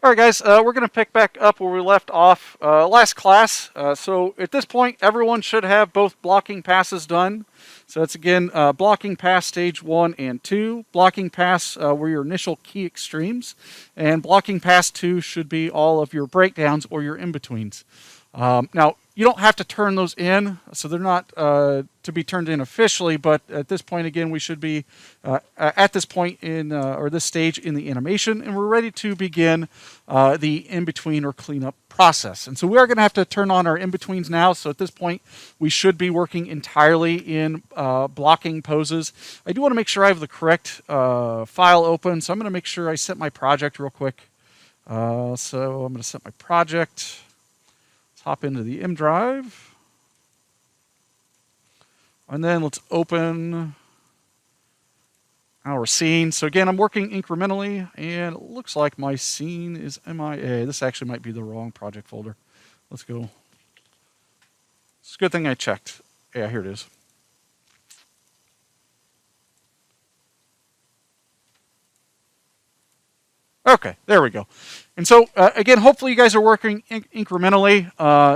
All right, guys, we're going to pick back up where we left off last class. So at this point, everyone should have both blocking passes done. So that's again blocking pass stage 1 and 2. Blocking pass were your initial key extremes, and blocking pass 2 should be all of your breakdowns or your in-betweens. Now, you don't have to turn those in, so they're not to be turned in officially, but at this point, again, we should be at this point in, or this stage in the animation, and we're ready to begin the in-between or cleanup process. And so we are going to have to turn on our in-betweens now, so at this point, we should be working entirely in blocking poses. I do want to make sure I have the correct file open, so I'm going to make sure I set my project real quick. So I'm going to set my project. Hop into the M drive. And then let's open our scene. So again, I'm working incrementally, and it looks like my scene is MIA. This actually might be the wrong project folder. Let's go. It's a good thing I checked. Yeah, here it is. Okay, there we go. And so, again, hopefully you guys are working incrementally.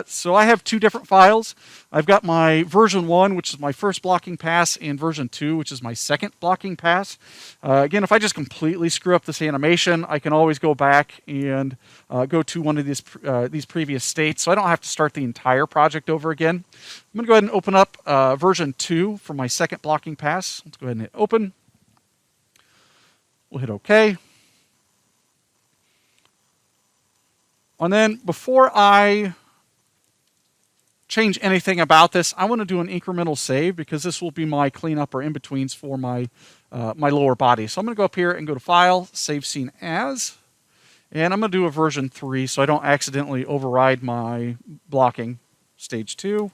So I have two different files. I've got my version 1, which is my first blocking pass, and version 2, which is my second blocking pass. Again, if I just completely screw up this animation, I can always go back and go to one of these previous states, so I don't have to start the entire project over again. I'm going to go ahead and open up version 2 for my second blocking pass. Let's go ahead and hit open. We'll hit OK. And then before I change anything about this, I want to do an incremental save because this will be my cleanup or in-betweens for my lower body. So I'm going to go up here and go to File, Save Scene As, and I'm going to do a version 3 so I don't accidentally override my blocking stage 2.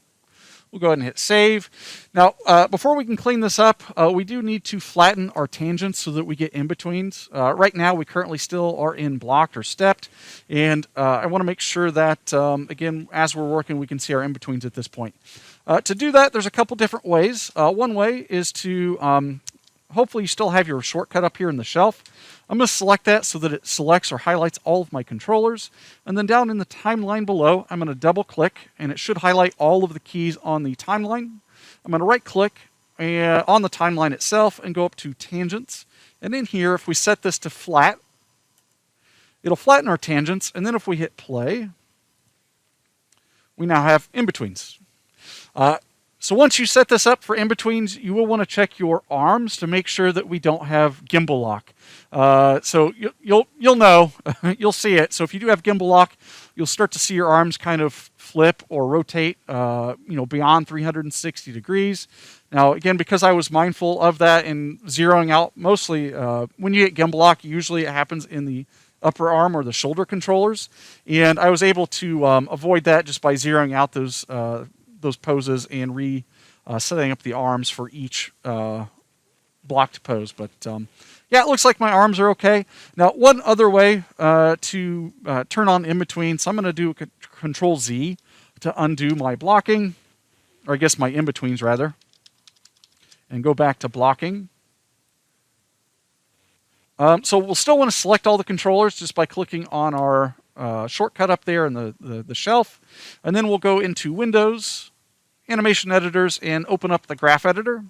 We'll go ahead and hit save. Now, before we can clean this up, we do need to flatten our tangents so that we get in-betweens. Right now, we currently still are in blocked or stepped, and I want to make sure that, again, as we're working, we can see our in-betweens at this point. To do that, there's a couple different ways. One way is to, hopefully you still have your shortcut up here in the shelf. I'm going to select that so that it selects or highlights all of my controllers. And then down in the timeline below, I'm going to double click, and it should highlight all of the keys on the timeline. I'm going to right click on the timeline itself and go up to tangents. And in here, if we set this to flat, it'll flatten our tangents. And then if we hit play, we now have in-betweens. So once you set this up for in-betweens, you will want to check your arms to make sure that we don't have gimbal lock. So you'll know, you'll see it. So if you do have gimbal lock, you'll start to see your arms kind of flip or rotate, beyond 360 degrees. Now, again, because I was mindful of that and zeroing out mostly, when you get gimbal lock, usually it happens in the upper arm or the shoulder controllers. And I was able to avoid that just by zeroing out those poses and setting up the arms for each blocked pose. But yeah, it looks like my arms are okay. Now, one other way to turn on in between, so I'm going to do Control Z to undo my blocking, or I guess my in-betweens rather, and go back to blocking. So we'll still want to select all the controllers just by clicking on our shortcut up there in the shelf. And then we'll go into Windows, Animation Editors, and open up the Graph Editor.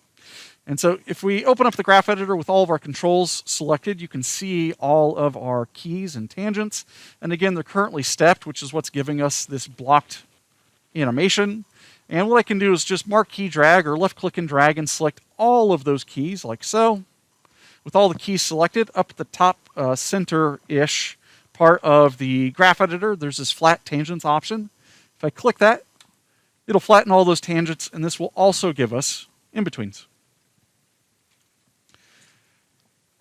And so if we open up the Graph Editor with all of our controls selected, you can see all of our keys and tangents. And again, they're currently stepped, which is what's giving us this blocked animation. And what I can do is just mark key drag or left click and drag and select all of those keys like so. With all the keys selected, up at the top center-ish part of the Graph Editor, there's this flat tangents option. If I click that, it'll flatten all those tangents, and this will also give us in-betweens.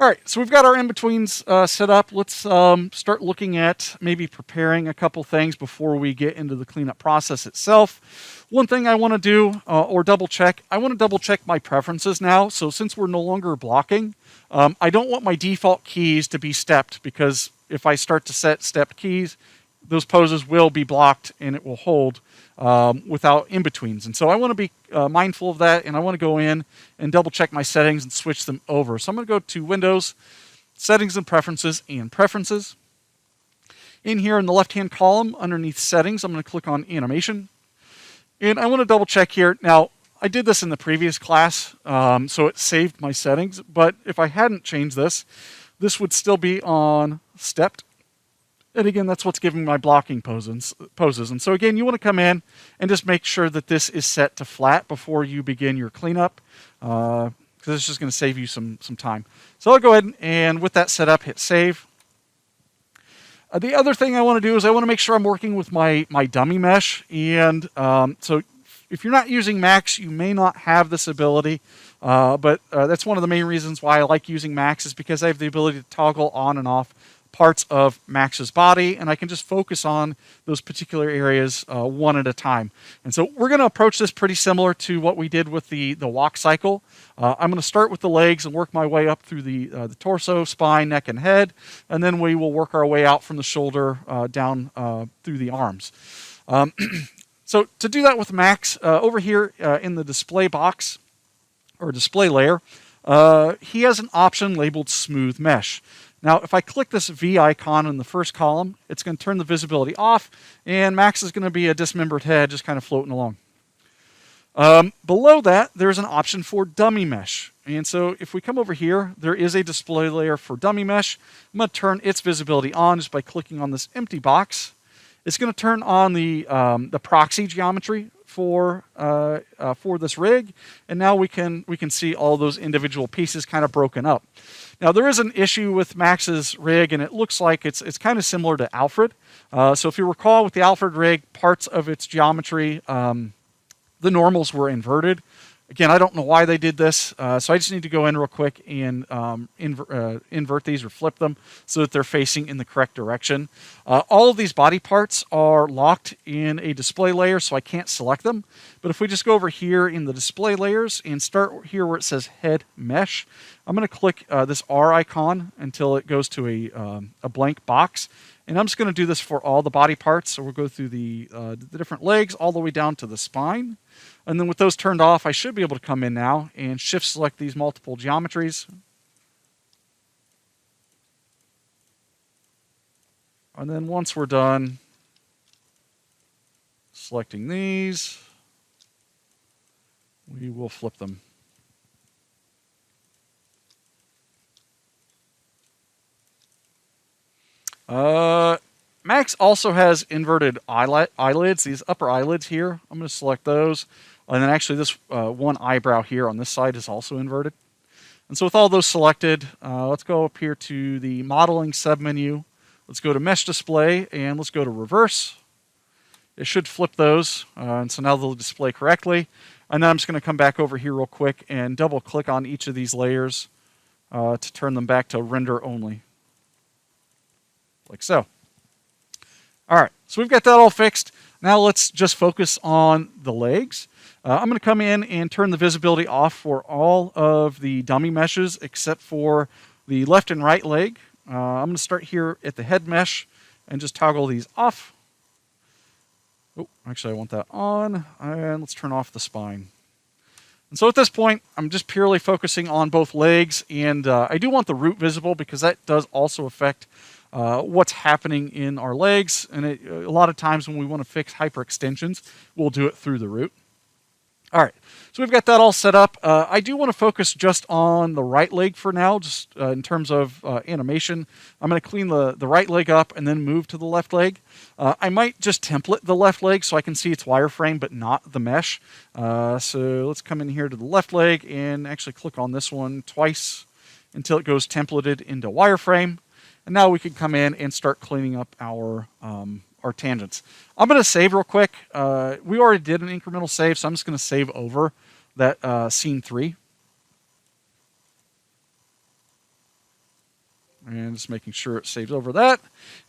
All right, so we've got our in-betweens set up. Let's start looking at maybe preparing a couple things before we get into the cleanup process itself. One thing I want to do, or double check, I want to double check my preferences now. So since we're no longer blocking, I don't want my default keys to be stepped, because if I start to set stepped keys, those poses will be blocked and it will hold without in-betweens. And so I want to be mindful of that, and I want to go in and double check my settings and switch them over. So I'm going to go to Windows, Settings and Preferences, and Preferences. In here in the left-hand column, underneath settings, I'm going to click on animation. And I want to double check here. Now, I did this in the previous class, so it saved my settings. But if I hadn't changed this, this would still be on stepped. And again, that's what's giving my blocking poses. And so again, you want to come in and just make sure that this is set to flat before you begin your cleanup, because it's just going to save you some time. So I'll go ahead and with that set up, hit save. The other thing I want to do is I want to make sure I'm working with my dummy mesh. And so if you're not using Max, you may not have this ability. But that's one of the main reasons why I like using Max, is because I have the ability to toggle on and off parts of Max's body, and I can just focus on those particular areas one at a time. And so we're going to approach this pretty similar to what we did with the walk cycle. I'm going to start with the legs and work my way up through the torso, spine, neck, and head, and then we will work our way out from the shoulder down through the arms. So to do that with Max, over here in the display box, or display layer, he has an option labeled Smooth Mesh. Now, if I click this V icon in the first column, it's going to turn the visibility off, and Max is going to be a dismembered head just kind of floating along. Below that, there's an option for Dummy Mesh. And so if we come over here, there is a display layer for Dummy Mesh. I'm going to turn its visibility on just by clicking on this empty box. It's going to turn on the proxy geometry for this rig, and now we can see all those individual pieces kind of broken up. Now there is an issue with Max's rig, and it looks like it's kind of similar to Alfred. So if you recall, with the Alfred rig, parts of its geometry, the normals were inverted. Again, I don't know why they did this, so I just need to go in real quick and invert these or flip them so that they're facing in the correct direction. All of these body parts are locked in a display layer, so I can't select them. But if we just go over here in the display layers and start here where it says Head Mesh, I'm going to click this R icon until it goes to a blank box. And I'm just going to do this for all the body parts. So we'll go through the different legs all the way down to the spine. And then with those turned off, I should be able to come in now and shift select these multiple geometries. And then once we're done selecting these, we will flip them. Max also has inverted eyelids, these upper eyelids here. I'm going to select those. And then actually this one eyebrow here on this side is also inverted. And so with all those selected, let's go up here to the modeling submenu. Let's go to mesh display and let's go to reverse. It should flip those. And so now they'll display correctly. And then I'm just going to come back over here real quick and double click on each of these layers to turn them back to render only. Like so. All right, so we've got that all fixed. Now let's just focus on the legs. I'm going to come in and turn the visibility off for all of the dummy meshes except for the left and right leg. I'm going to start here at the head mesh and just toggle these off. Oh, actually I want that on. And let's turn off the spine. And so at this point, I'm just purely focusing on both legs, and I do want the root visible because that does also affect what's happening in our legs. And a lot of times when we want to fix hyperextensions, we'll do it through the root. All right, so we've got that all set up. I do want to focus just on the right leg for now, just in terms of animation. I'm going to clean the right leg up and then move to the left leg. I might just template the left leg so I can see its wireframe, but not the mesh. So let's come in here to the left leg and actually click on this one twice until it goes templated into wireframe. And now we can come in and start cleaning up our tangents. I'm going to save real quick. We already did an incremental save, so I'm just going to save over that scene 3. And just making sure it saves over that.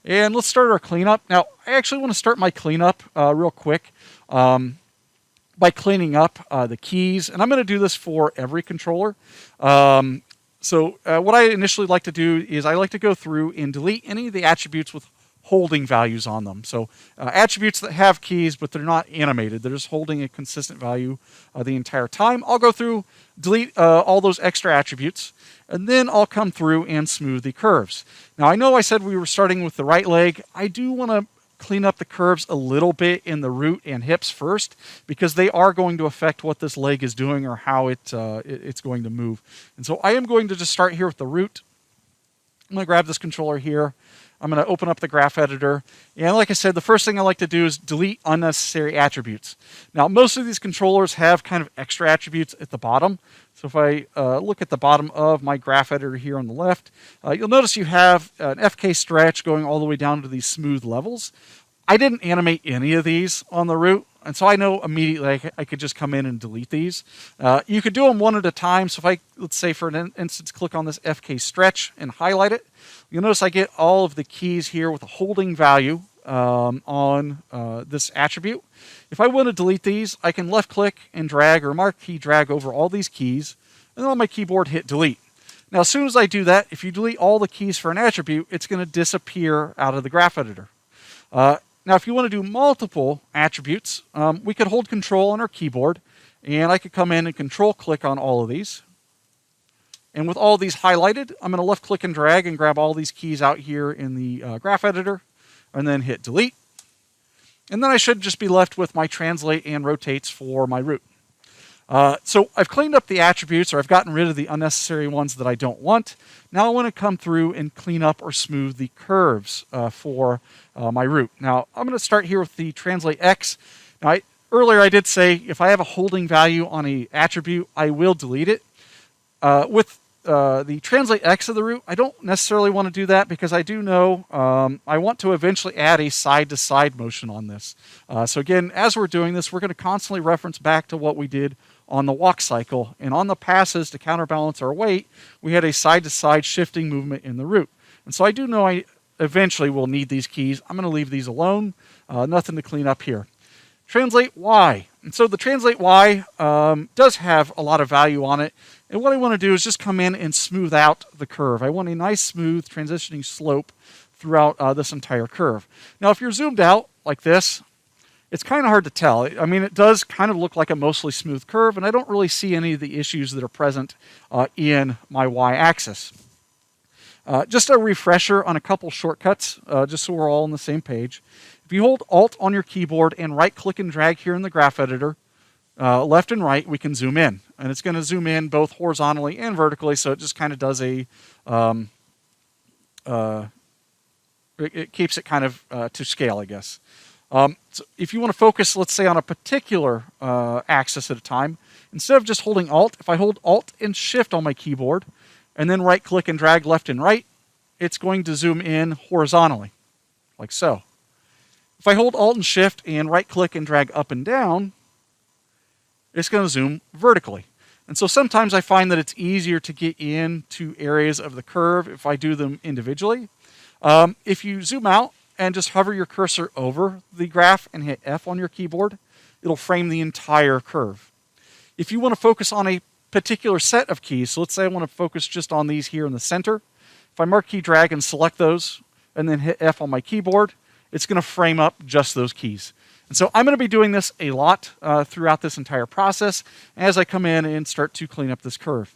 And let's start our cleanup. Now, I actually want to start my cleanup real quick by cleaning up the keys. And I'm going to do this for every controller. So what I initially like to do is I like to go through and delete any of the attributes with holding values on them. So attributes that have keys, but they're not animated. They're just holding a consistent value the entire time. I'll go through, delete all those extra attributes, and then I'll come through and smooth the curves. Now, I know I said we were starting with the right leg. I do want to clean up the curves a little bit in the root and hips first, because they are going to affect what this leg is doing or how it's going to move. And so I am going to just start here with the root. I'm going to grab this controller here. I'm going to open up the graph editor. And like I said, the first thing I like to do is delete unnecessary attributes. Now, most of these controllers have kind of extra attributes at the bottom. So if I look at the bottom of my graph editor here on the left, you'll notice you have an FK stretch going all the way down to these smooth levels. I didn't animate any of these on the root, and so I know immediately I could just come in and delete these. You could do them one at a time. So if I, let's say for an instance, click on this FK stretch and highlight it, you'll notice I get all of the keys here with a holding value on this attribute. If I want to delete these, I can left click and drag or marquee drag over all these keys, and then on my keyboard hit delete. Now, as soon as I do that, if you delete all the keys for an attribute, it's going to disappear out of the graph editor. Now, if you want to do multiple attributes, we could hold control on our keyboard, and I could come in and control click on all of these. And with all these highlighted, I'm going to left click and drag and grab all these keys out here in the graph editor, and then hit delete. And then I should just be left with my translate and rotates for my root. So I've cleaned up the attributes, or I've gotten rid of the unnecessary ones that I don't want. Now I want to come through and clean up or smooth the curves for my root. Now I'm going to start here with the translate X. Now earlier I did say if I have a holding value on an attribute, I will delete it. With the translate X of the root, I don't necessarily want to do that because I do know I want to eventually add a side-to-side motion on this. So again, as we're doing this, we're going to constantly reference back to what we did on the walk cycle. And on the passes to counterbalance our weight, we had a side-to-side shifting movement in the root. And so I do know I eventually will need these keys. I'm going to leave these alone. Nothing to clean up here. Translate Y. And so the translate Y does have a lot of value on it. And what I want to do is just come in and smooth out the curve. I want a nice, smooth, transitioning slope throughout this entire curve. Now, if you're zoomed out like this, it's kind of hard to tell. I mean, it does kind of look like a mostly smooth curve, and I don't really see any of the issues that are present in my Y-axis. Just a refresher on a couple shortcuts, just so we're all on the same page. If you hold Alt on your keyboard and right-click and drag here in the graph editor, left and right, we can zoom in. And it's going to zoom in both horizontally and vertically, so it just kind of does a... it keeps it kind of to scale, I guess. So if you want to focus, let's say, on a particular axis at a time, instead of just holding Alt, if I hold Alt and Shift on my keyboard, and then right-click and drag left and right, it's going to zoom in horizontally, like so. If I hold Alt and Shift and right-click and drag up and down, it's going to zoom vertically. And so sometimes I find that it's easier to get into areas of the curve if I do them individually. If you zoom out and just hover your cursor over the graph and hit F on your keyboard, it'll frame the entire curve. If you want to focus on a particular set of keys, so let's say I want to focus just on these here in the center, if I marquee drag and select those and then hit F on my keyboard, it's going to frame up just those keys. And so I'm going to be doing this a lot throughout this entire process as I come in and start to clean up this curve.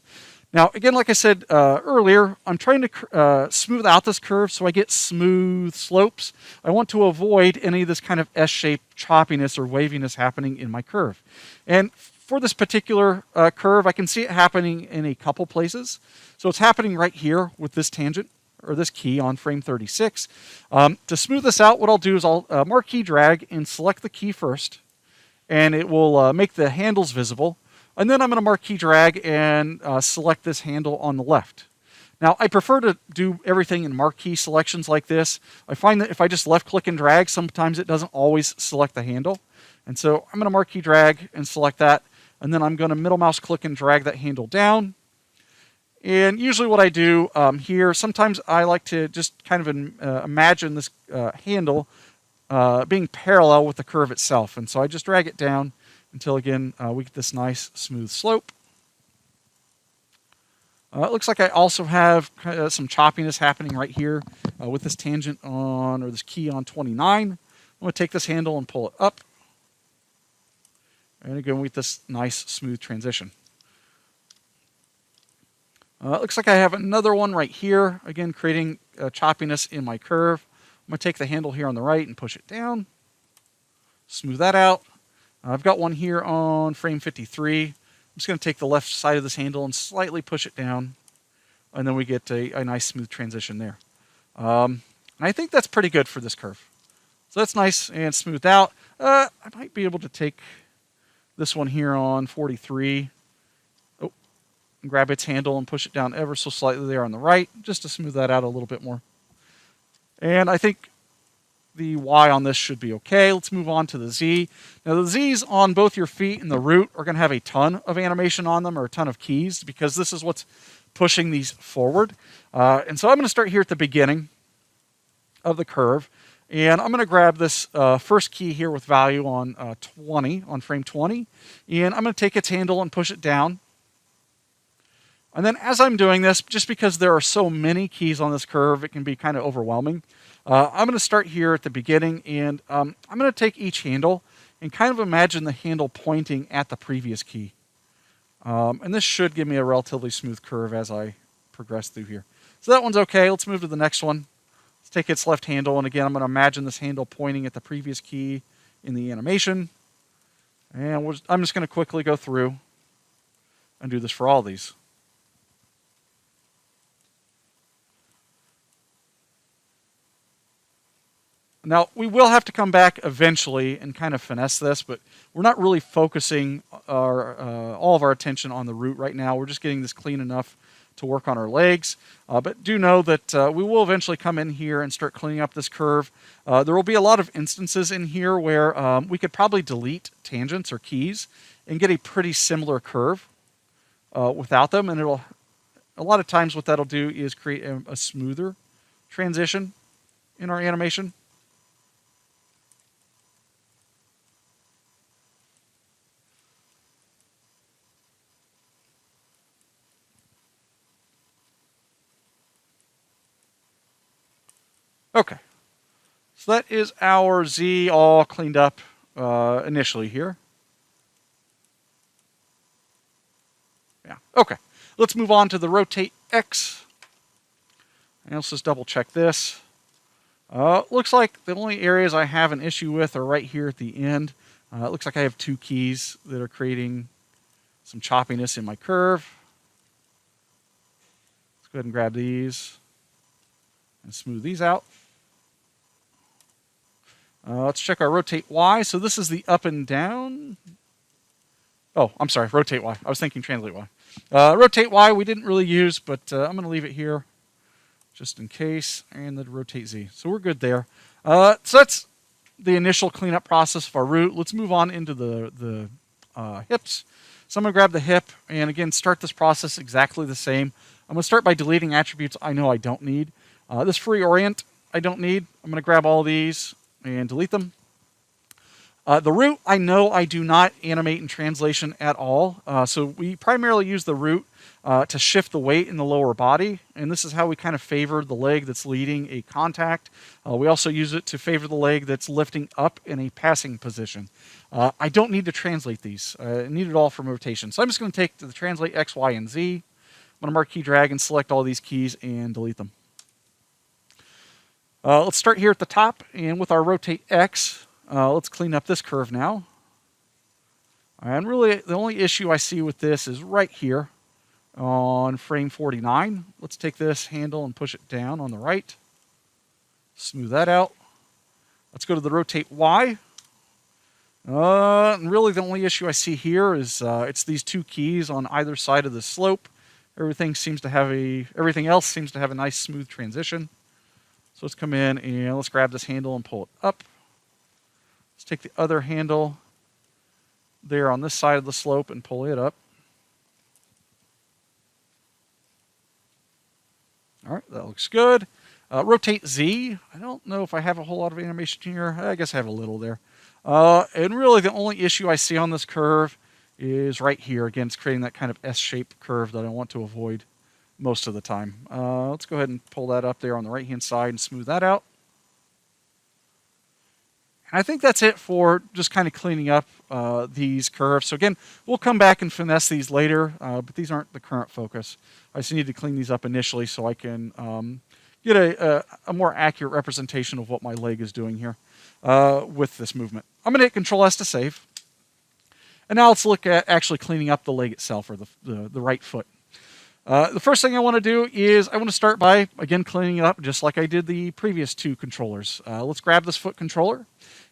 Now, again, like I said earlier, I'm trying to smooth out this curve so I get smooth slopes. I want to avoid any of this kind of S-shaped choppiness or waviness happening in my curve. And for this particular curve, I can see it happening in a couple places. So it's happening right here with this tangent, or this key on frame 36. To smooth this out, what I'll do is I'll marquee drag and select the key first, and it will make the handles visible. And then I'm going to marquee drag and select this handle on the left. Now, I prefer to do everything in marquee selections like this. I find that if I just left click and drag, sometimes it doesn't always select the handle. And so I'm going to marquee drag and select that. And then I'm going to middle mouse click and drag that handle down. And usually what I do here, sometimes I like to just kind of imagine this handle being parallel with the curve itself. And so I just drag it down until, again, we get this nice smooth slope. It looks like I also have some choppiness happening right here with this tangent on, or this key on 29. I'm going to take this handle and pull it up. And again, with this nice smooth transition. It looks like I have another one right here, again creating choppiness in my curve. I'm going to take the handle here on the right and push it down. Smooth that out. I've got one here on frame 53. I'm just going to take the left side of this handle and slightly push it down. And then we get a nice smooth transition there. And I think that's pretty good for this curve. So that's nice and smoothed out. I might be able to take this one here on 43. Oh, and grab its handle and push it down ever so slightly there on the right, just to smooth that out a little bit more. And I think the Y on this should be okay. Let's move on to the Z. Now the Z's on both your feet and the root are going to have a ton of animation on them, or a ton of keys, because this is what's pushing these forward. And so I'm going to start here at the beginning of the curve. And I'm going to grab this first key here with value on 20, on frame 20. And I'm going to take its handle and push it down. And then as I'm doing this, just because there are so many keys on this curve, it can be kind of overwhelming. I'm going to start here at the beginning, and I'm going to take each handle and kind of imagine the handle pointing at the previous key. And this should give me a relatively smooth curve as I progress through here. So that one's okay. Let's move to the next one. Let's take its left handle, and again, I'm going to imagine this handle pointing at the previous key in the animation. And I'm just going to quickly go through and do this for all these. Now, we will have to come back eventually and kind of finesse this, but we're not really focusing all of our attention on the root right now. We're just getting this clean enough to work on our legs. But do know that we will eventually come in here and start cleaning up this curve. There will be a lot of instances in here where we could probably delete tangents or keys and get a pretty similar curve without them. And a lot of times what that'll do is create a smoother transition in our animation. Okay, so that is our Z all cleaned up initially here. Yeah, okay. Let's move on to the rotate X. And let's just double check this. Looks like the only areas I have an issue with are right here at the end. It looks like I have two keys that are creating some choppiness in my curve. Let's go ahead and grab these and smooth these out. Let's check our rotate Y. So this is the up and down. Oh, I'm sorry, rotate Y. I was thinking translate Y. Rotate Y we didn't really use, but I'm going to leave it here just in case. And then rotate Z. So we're good there. So that's the initial cleanup process of our root. Let's move on into the hips. So I'm going to grab the hip and again start this process exactly the same. I'm going to start by deleting attributes I know I don't need. This free orient I don't need. I'm going to grab all these and delete them. The root, I know I do not animate in translation at all. So we primarily use the root to shift the weight in the lower body. And this is how we kind of favor the leg that's leading a contact. We also use it to favor the leg that's lifting up in a passing position. I don't need to translate these. I need it all for rotation. So I'm just going to take the translate X, Y, and Z. I'm going to mark key drag and select all these keys and delete them. Let's start here at the top, and with our rotate X, let's clean up this curve now. And really, the only issue I see with this is right here on frame 49. Let's take this handle and push it down on the right. Smooth that out. Let's go to the rotate Y. And really, the only issue I see here is it's these two keys on either side of the slope. Everything else seems to have a nice smooth transition. So let's come in and let's grab this handle and pull it up. Let's take the other handle there on this side of the slope and pull it up. All right, that looks good. Rotate Z. I don't know if I have a whole lot of animation here. I guess I have a little there. And really the only issue I see on this curve is right here. Again, it's creating that kind of S-shaped curve that I want to avoid. most of the time. Let's go ahead and pull that up there on the right-hand side and smooth that out. And I think that's it for just kind of cleaning up these curves. So again, we'll come back and finesse these later, but these aren't the current focus. I just need to clean these up initially so I can get a more accurate representation of what my leg is doing here with this movement. I'm going to hit Control-S to save. And now let's look at actually cleaning up the leg itself, or the right foot. The first thing I want to do is I want to start by, again, cleaning it up just like I did the previous two controllers. Let's grab this foot controller,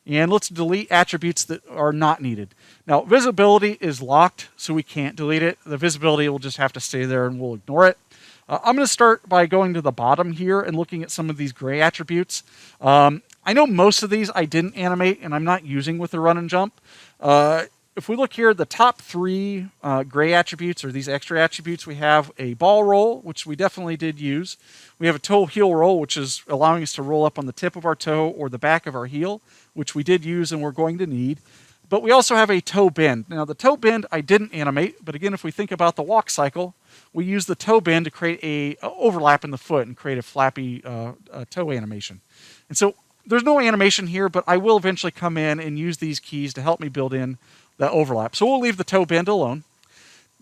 and let's delete attributes that are not needed. Now, visibility is locked, so we can't delete it. The visibility will just have to stay there, and we'll ignore it. I'm going to start by going to the bottom here and looking at some of these gray attributes. I know most of these I didn't animate, and I'm not using with the run and jump. If we look here, the top three gray attributes, or these extra attributes, we have a ball roll, which we definitely did use. We have a toe heel roll, which is allowing us to roll up on the tip of our toe or the back of our heel, which we did use and we're going to need. But we also have a toe bend. Now, the toe bend I didn't animate, but again, if we think about the walk cycle, we use the toe bend to create a overlap in the foot and create a flappy toe animation. And so there's no animation here, but I will eventually come in and use these keys to help me build in that overlap. So we'll leave the toe bend alone.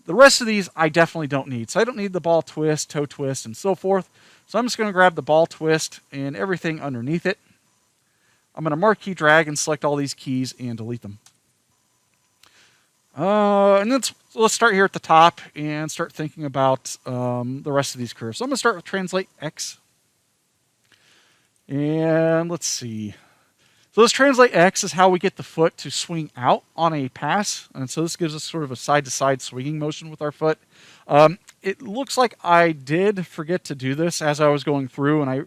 The rest of these I definitely don't need. So I don't need the ball twist, toe twist, and so forth. So I'm just going to grab the ball twist and everything underneath it. I'm going to marquee drag and select all these keys and delete them. And then let's start here at the top and start thinking about the rest of these curves. So I'm going to start with Translate X. And let's see. So this Translate X is how we get the foot to swing out on a pass. And so this gives us sort of a side-to-side swinging motion with our foot. It looks like I did forget to do this as I was going through, and I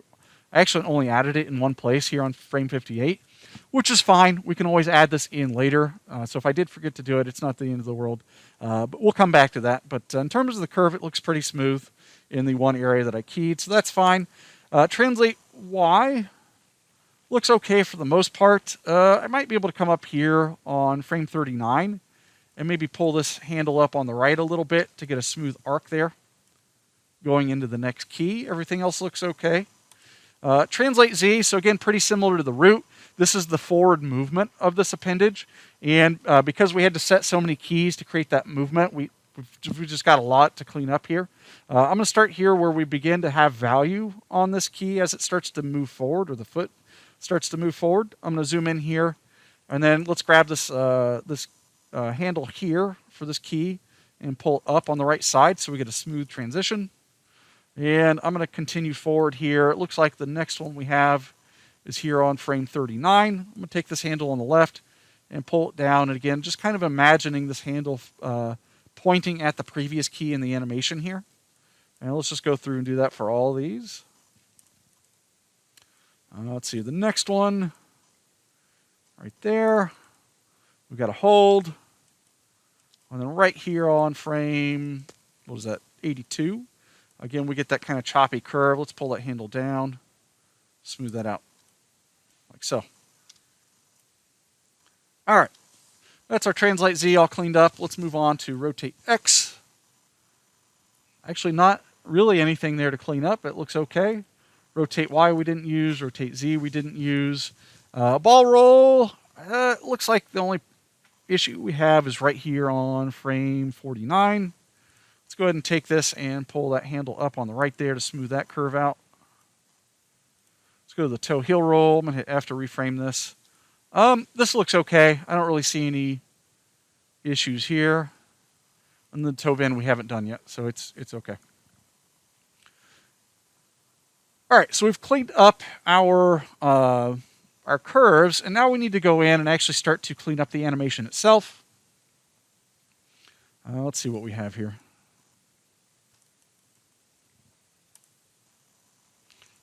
actually only added it in one place here on frame 58, which is fine. We can always add this in later. So if I did forget to do it, it's not the end of the world. But we'll come back to that. But in terms of the curve, it looks pretty smooth in the one area that I keyed, so that's fine. Translate Y looks okay for the most part. I might be able to come up here on frame 39 and maybe pull this handle up on the right a little bit to get a smooth arc there going into the next key. Everything else looks okay. Translate Z, so again, pretty similar to the root. This is the forward movement of this appendage. And because we had to set so many keys to create that movement, we just got a lot to clean up here. I'm going to start here where we begin to have value on this key as it starts to move forward, or the foot starts to move forward. I'm going to zoom in here, and then let's grab this handle here for this key and pull it up on the right side so we get a smooth transition. And I'm going to continue forward here. It looks like the next one we have is here on frame 39. I'm going to take this handle on the left and pull it down. And again, just kind of imagining this handle pointing at the previous key in the animation here. And let's just go through and do that for all of these. Let's see, the next one, right there. We've got a hold. And then right here on frame, what is that, 82. Again, we get that kind of choppy curve. Let's pull that handle down, smooth that out, like so. All right, that's our Translate Z all cleaned up. Let's move on to Rotate X. Actually, not really anything there to clean up. It looks okay. Rotate Y we didn't use. Rotate Z we didn't use. Ball roll, looks like the only issue we have is right here on frame 49. Let's go ahead and take this and pull that handle up on the right there to smooth that curve out. Let's go to the toe heel roll. I'm going to hit F to reframe this. This looks okay. I don't really see any issues here. And the toe bend we haven't done yet, so it's okay. All right, so we've cleaned up our curves, and now we need to go in and actually start to clean up the animation itself. Let's see what we have here.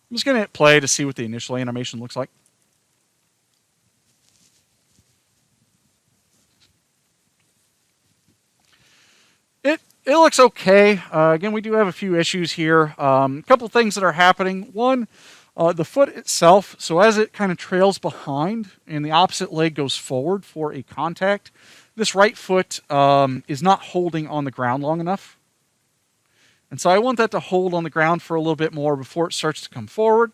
I'm just going to hit play to see what the initial animation looks like. It looks okay. Again, we do have a few issues here. A couple things that are happening. One, the foot itself, so as it kind of trails behind and the opposite leg goes forward for a contact, this right foot is not holding on the ground long enough. And so I want that to hold on the ground for a little bit more before it starts to come forward.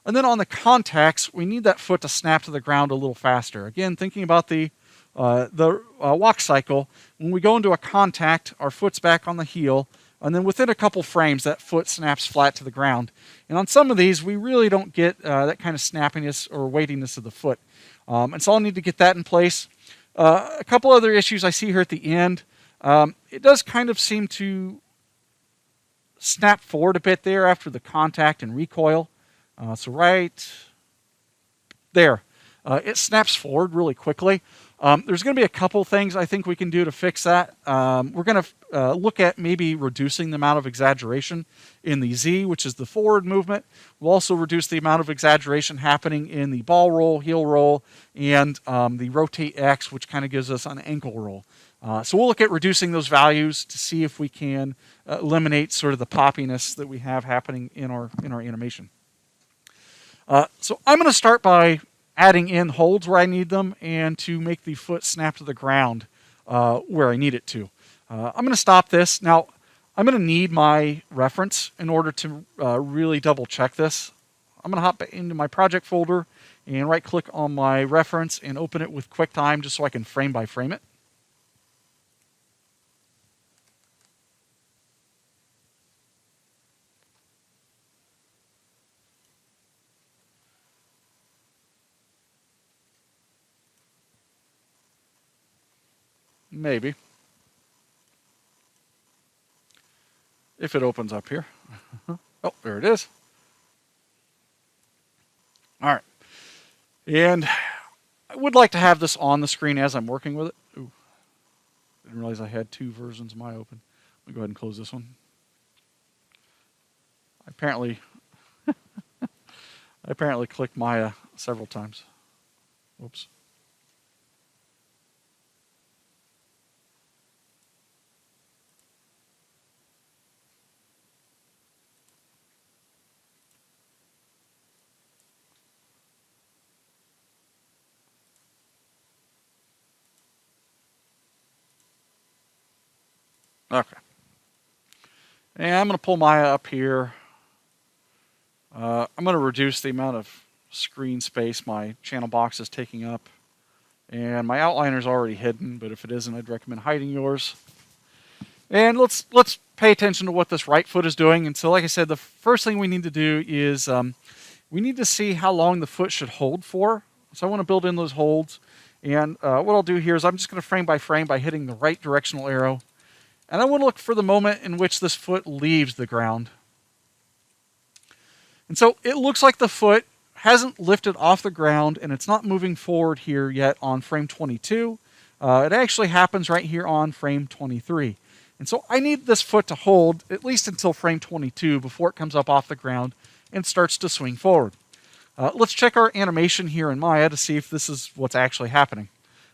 And then on the contacts, we need that foot to snap to the ground a little faster. Again, thinking about the walk cycle, when we go into a contact, our foot's back on the heel, and then within a couple frames, that foot snaps flat to the ground. And on some of these, we really don't get that kind of snappiness or weightiness of the foot. And so I'll need to get that in place. A couple other issues I see here at the end. It does kind of seem to snap forward a bit there after the contact and recoil. So right there, it snaps forward really quickly. There's going to be a couple things I think we can do to fix that. We're going to look at maybe reducing the amount of exaggeration in the Z, which is the forward movement. We'll also reduce the amount of exaggeration happening in the ball roll, heel roll, and the rotate X, which kind of gives us an ankle roll. So we'll look at reducing those values to see if we can eliminate sort of the poppiness that we have happening in our animation. So I'm going to start by adding in holds where I need them and to make the foot snap to the ground where I need it to. I'm going to stop this. Now, I'm going to need my reference in order to really double check this. I'm going to hop into my project folder and right click on my reference and open it with QuickTime just so I can frame by frame it. Maybe. If it opens up here. Oh, there it is. All right. And I would like to have this on the screen as I'm working with it. Ooh, didn't realize I had two versions of my open. Let me go ahead and close this one. I apparently clicked Maya several times. Whoops. Okay. And I'm going to pull Maya up here. I'm going to reduce the amount of screen space my channel box is taking up. And my outliner is already hidden, but if it isn't, I'd recommend hiding yours. And let's pay attention to what this right foot is doing. And so, like I said, the first thing we need to do is we need to see how long the foot should hold for. So I want to build in those holds. And what I'll do here is I'm just going to frame by frame by hitting the right directional arrow. And I want to look for the moment in which this foot leaves the ground. And so it looks like the foot hasn't lifted off the ground and it's not moving forward here yet on frame 22. It actually happens right here on frame 23. And so I need this foot to hold at least until frame 22 before it comes up off the ground and starts to swing forward. Let's check our animation here in Maya to see if this is what's actually happening.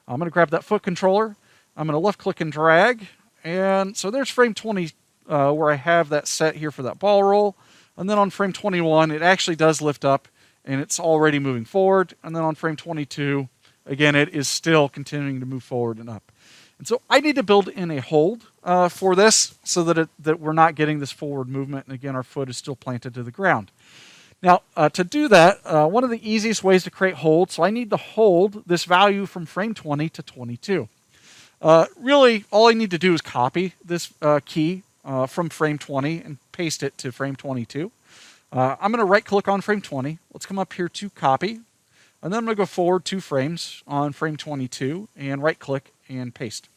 I'm going to grab that foot controller. I'm going to left click and drag. And so there's frame 20 where I have that set here for that ball roll. And then on frame 21, it actually does lift up and it's already moving forward. And then on frame 22, again, it is still continuing to move forward and up. And so I need to build in a hold for this so that we're not getting this forward movement. And again, our foot is still planted to the ground. Now, to do that, one of the easiest ways to create hold, so I need to hold this value from frame 20 to 22. Really, all I need to do is copy this key from frame 20 and paste it to frame 22. I'm going to right-click on frame 20. Let's come up here to copy. And then I'm going to go forward 2 frames on frame 22 and right-click and paste.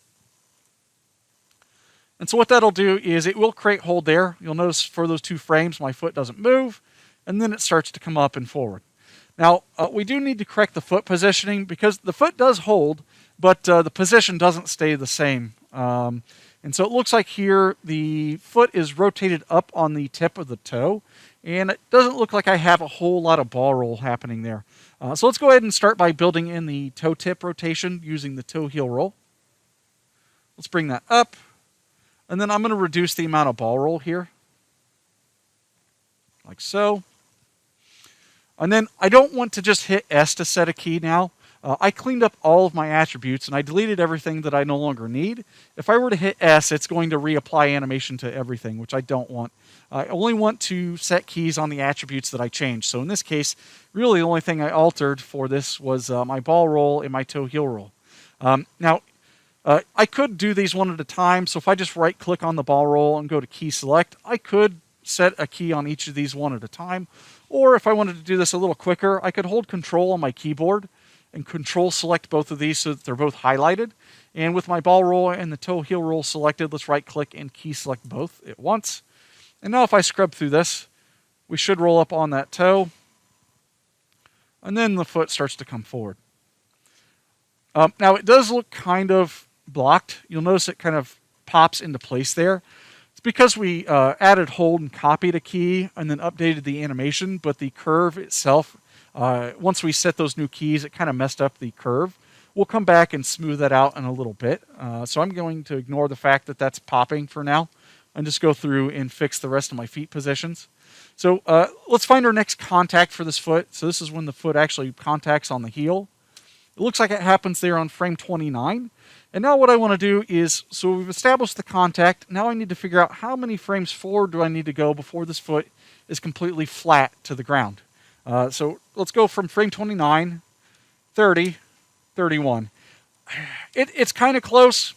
And so what that'll do is it will create hold there. You'll notice for those 2 frames, my foot doesn't move. And then it starts to come up and forward. Now, we do need to correct the foot positioning because the foot does hold, but the position doesn't stay the same. And so it looks like here the foot is rotated up on the tip of the toe, and it doesn't look like I have a whole lot of ball roll happening there. So let's go ahead and start by building in the toe tip rotation using the toe heel roll. Let's bring that up, and then I'm going to reduce the amount of ball roll here, like so. And then I don't want to just hit S to set a key now. I cleaned up all of my attributes and I deleted everything that I no longer need. If I were to hit S, it's going to reapply animation to everything, which I don't want. I only want to set keys on the attributes that I changed. So in this case, really the only thing I altered for this was my ball roll and my toe heel roll. Now, I could do these one at a time. So if I just right click on the ball roll and go to key select, I could set a key on each of these one at a time. Or if I wanted to do this a little quicker, I could hold control on my keyboard and control select both of these so that they're both highlighted. And with my ball roll and the toe heel roll selected, let's right click and key select both at once. And now if I scrub through this, we should roll up on that toe. And then the foot starts to come forward. Now it does look kind of blocked. You'll notice it kind of pops into place there. It's because we added hold and copied a key and then updated the animation, but the curve itself, once we set those new keys, it kind of messed up the curve. We'll come back and smooth that out in a little bit. So I'm going to ignore the fact that that's popping for now and just go through and fix the rest of my feet positions. So let's find our next contact for this foot. So this is when the foot actually contacts on the heel. It looks like it happens there on frame 29. And now what I want to do is, so we've established the contact. Now I need to figure out how many frames forward do I need to go before this foot is completely flat to the ground. So let's go from frame 29, 30, 31. It's kind of close.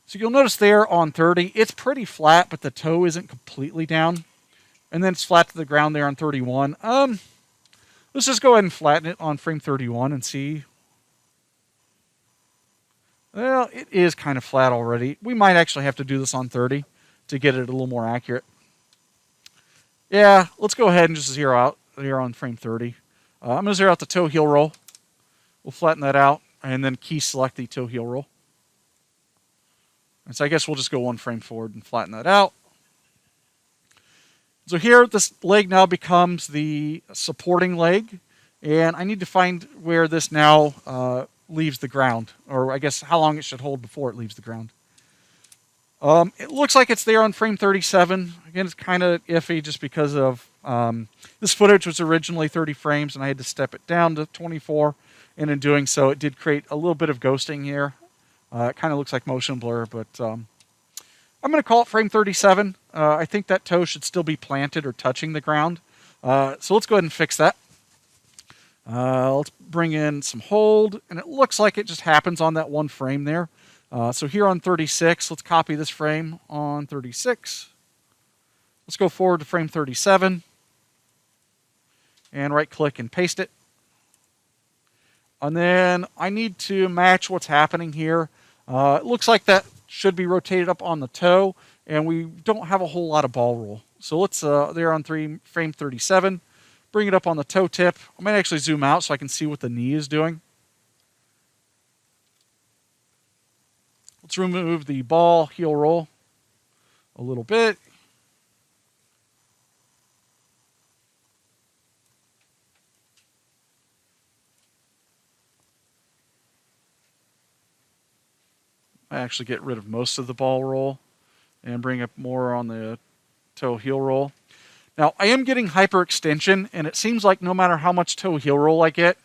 So you'll notice there on 30, it's pretty flat, but the toe isn't completely down. And then it's flat to the ground there on 31. Let's just go ahead and flatten it on frame 31 and see. Well, it is kind of flat already. We might actually have to do this on 30 to get it a little more accurate. Yeah, let's go ahead and just zero out here on frame 30. I'm going to zero out the toe heel roll. We'll flatten that out and then key select the toe heel roll. And so I guess we'll just go one frame forward and flatten that out. So here, this leg now becomes the supporting leg. And I need to find where this now leaves the ground. Or I guess how long it should hold before it leaves the ground. It looks like it's there on frame 37. Again, it's kind of iffy just because of this footage was originally 30 frames and I had to step it down to 24. And in doing so, it did create a little bit of ghosting here. It kind of looks like motion blur, but I'm going to call it frame 37. I think that toe should still be planted or touching the ground. So let's go ahead and fix that. Let's bring in some hold, and it looks like it just happens on that one frame there. So here on 36, let's copy this frame on 36. Let's go forward to frame 37, and right-click and paste it. And then I need to match what's happening here. It looks like that should be rotated up on the toe, and we don't have a whole lot of ball roll. So let's, there on frame 37, bring it up on the toe tip. I might actually zoom out so I can see what the knee is doing. Let's remove the ball heel roll a little bit. I actually get rid of most of the ball roll and bring up more on the toe heel roll. Now, I am getting hyperextension, and it seems like no matter how much toe heel roll I get,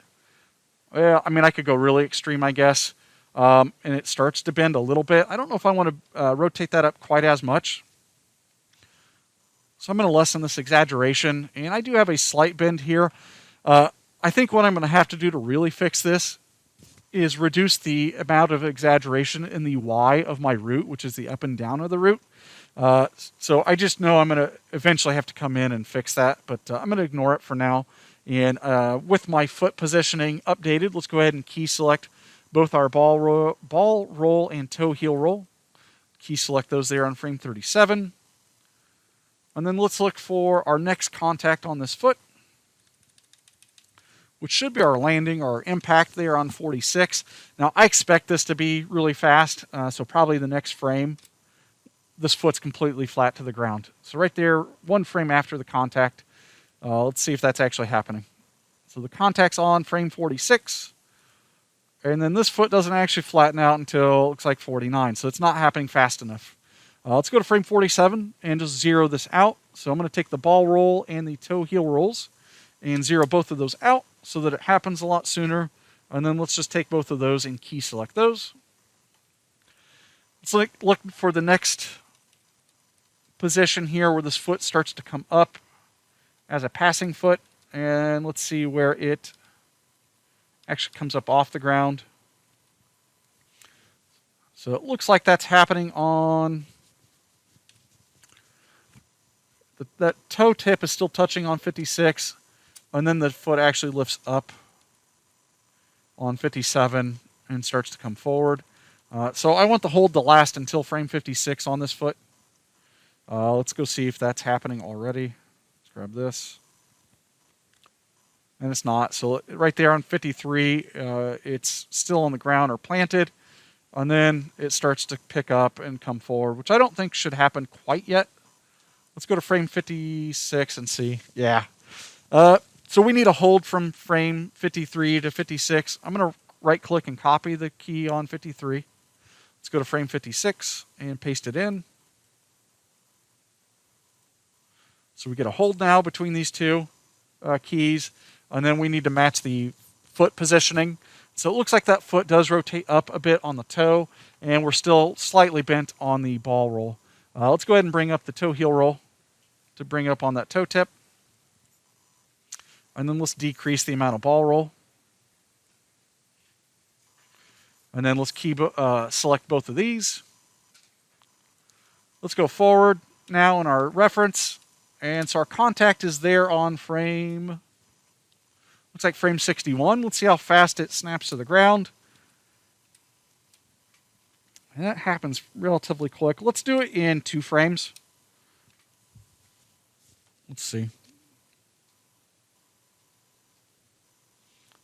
well, I mean, I could go really extreme, I guess, and it starts to bend a little bit. I don't know if I want to rotate that up quite as much. So I'm going to lessen this exaggeration, and I do have a slight bend here. I think what I'm going to have to do to really fix this is reduce the amount of exaggeration in the Y of my root, which is the up and down of the root. So I just know I'm going to eventually have to come in and fix that, but I'm going to ignore it for now. And with my foot positioning updated, let's go ahead and key select both our ball roll and toe heel roll. Key select those there on frame 37. And then let's look for our next contact on this foot, which should be our landing or impact there on 46. Now, I expect this to be really fast, so probably the next frame, this foot's completely flat to the ground. So right there, one frame after the contact, let's see if that's actually happening. So the contact's on frame 46, and then this foot doesn't actually flatten out until, looks like 49, so it's not happening fast enough. Let's go to frame 47 and just zero this out. So I'm going to take the ball roll and the toe heel rolls and zero both of those out so that it happens a lot sooner And then let's just take both of those and key select those. Let's look for the next position here where this foot starts to come up as a passing foot. And let's see where it actually comes up off the ground. So it looks like that's happening on... that toe tip is still touching on 56, and then the foot actually lifts up on 57 and starts to come forward. So I want the hold to last until frame 56 on this foot. Let's go see if that's happening already. Let's grab this. And it's not. So right there on 53, it's still on the ground or planted. And then it starts to pick up and come forward, which I don't think should happen quite yet. Let's go to frame 56 and see. Yeah. So we need a hold from frame 53 to 56. I'm going to right-click and copy the key on 53. Let's go to frame 56 and paste it in. So we get a hold now between these two keys. And then we need to match the foot positioning. So it looks like that foot does rotate up a bit on the toe, and we're still slightly bent on the ball roll. Let's go ahead and bring up the toe heel roll to bring up on that toe tip. And then let's decrease the amount of ball roll. And then let's select both of these. Let's go forward now in our reference. And so our contact is there on frame... looks like frame 61. Let's see how fast it snaps to the ground. And that happens relatively quick. Let's do it in 2 frames. Let's see.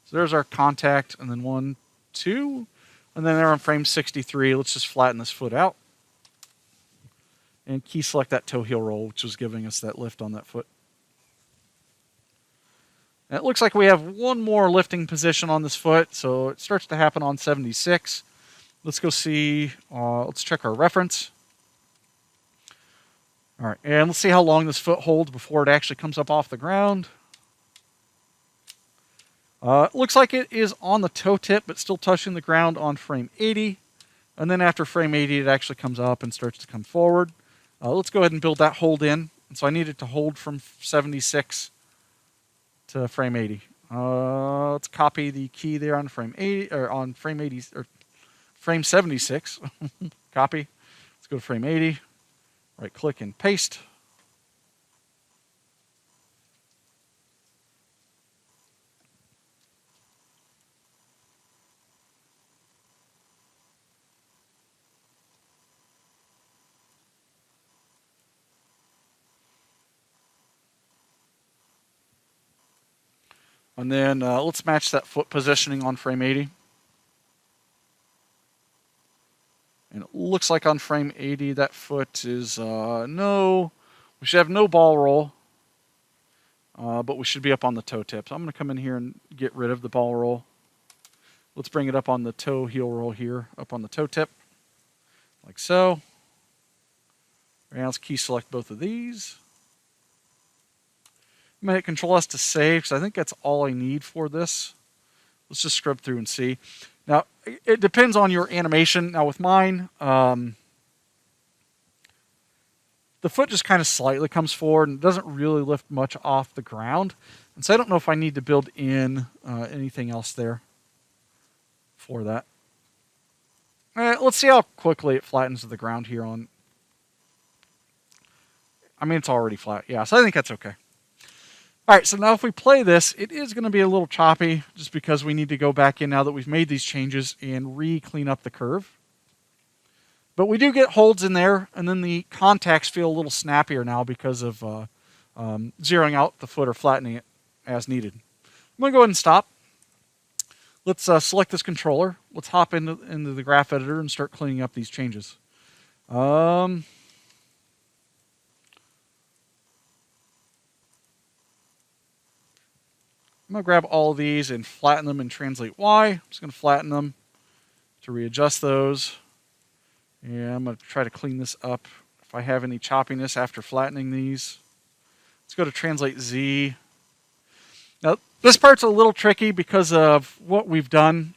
So there's our contact, and then 1, 2. And then there on frame 63, let's just flatten this foot out. And key select that toe heel roll, which was giving us that lift on that foot. And it looks like we have one more lifting position on this foot, so it starts to happen on 76. Let's go see, let's check our reference. All right, and let's see how long this foot holds before it actually comes up off the ground. It looks like it is on the toe tip, but still touching the ground on frame 80. And then after frame 80, it actually comes up and starts to come forward. Let's go ahead and build that hold in. And so I need it to hold from 76 to frame 80. Let's copy the key there on frame 80, or on frame 80, or frame 76. Copy. Let's go to frame 80. Right click and paste. And then let's match that foot positioning on frame 80. And it looks like on frame 80, that foot is no, we should have no ball roll, but we should be up on the toe tip. So I'm going to come in here and get rid of the ball roll. Let's bring it up on the toe heel roll here, up on the toe tip, like so. And let's key select both of these. I'm going to hit Control S to save, because I think that's all I need for this. Let's just scrub through and see. Now, it depends on your animation. Now, with mine, the foot just kind of slightly comes forward and doesn't really lift much off the ground. And so I don't know if I need to build in anything else there for that. Let's see how quickly it flattens to the ground here on... I mean, it's already flat. Yeah, so I think that's okay. All right, so now if we play this, it is going to be a little choppy just because we need to go back in now that we've made these changes and re-clean up the curve. But we do get holds in there, and then the contacts feel a little snappier now because of zeroing out the foot or flattening it as needed. I'm going to go ahead and stop. Let's select this controller. Let's hop into the graph editor and start cleaning up these changes. I'm going to grab all of these and flatten them and translate Y. I'm just going to flatten them to readjust those. And I'm going to try to clean this up if I have any choppiness after flattening these. Let's go to translate Z. Now, This part's a little tricky because of what we've done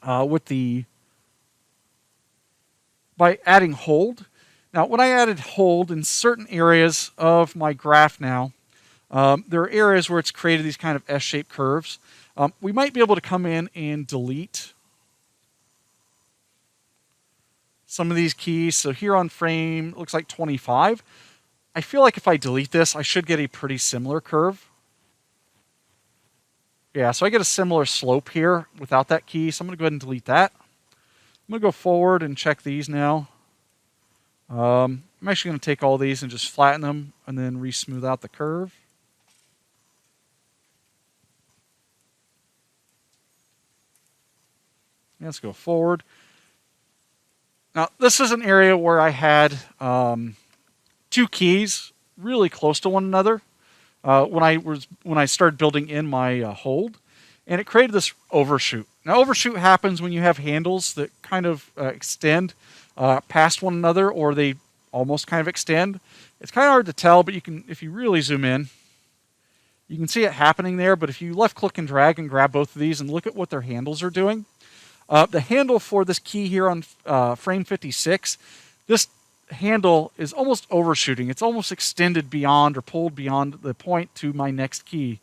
by adding hold. Now, when I added hold in certain areas of my graph now, there are areas where it's created these kind of S-shaped curves. We might be able to come in and delete some of these keys. So here on frame, it looks like 25. I feel like if I delete this, I should get a pretty similar curve. Yeah, so I get a similar slope here without that key. So I'm going to go ahead and delete that. I'm going to go forward and check these now. I'm actually going to take all these and just flatten them and then re-smooth out the curve. Let's go forward. Now, this is an area where I had two keys really close to one another when I started building in my hold, and it created this overshoot. Now, overshoot happens when you have handles that kind of extend past one another, or they almost kind of extend. It's kind of hard to tell, but you can, if you really zoom in, you can see it happening there. But if you left click and drag and grab both of these and look at what their handles are doing, the handle for this key here on frame 56, this handle is almost overshooting. It's almost extended beyond or pulled beyond the point to my next key.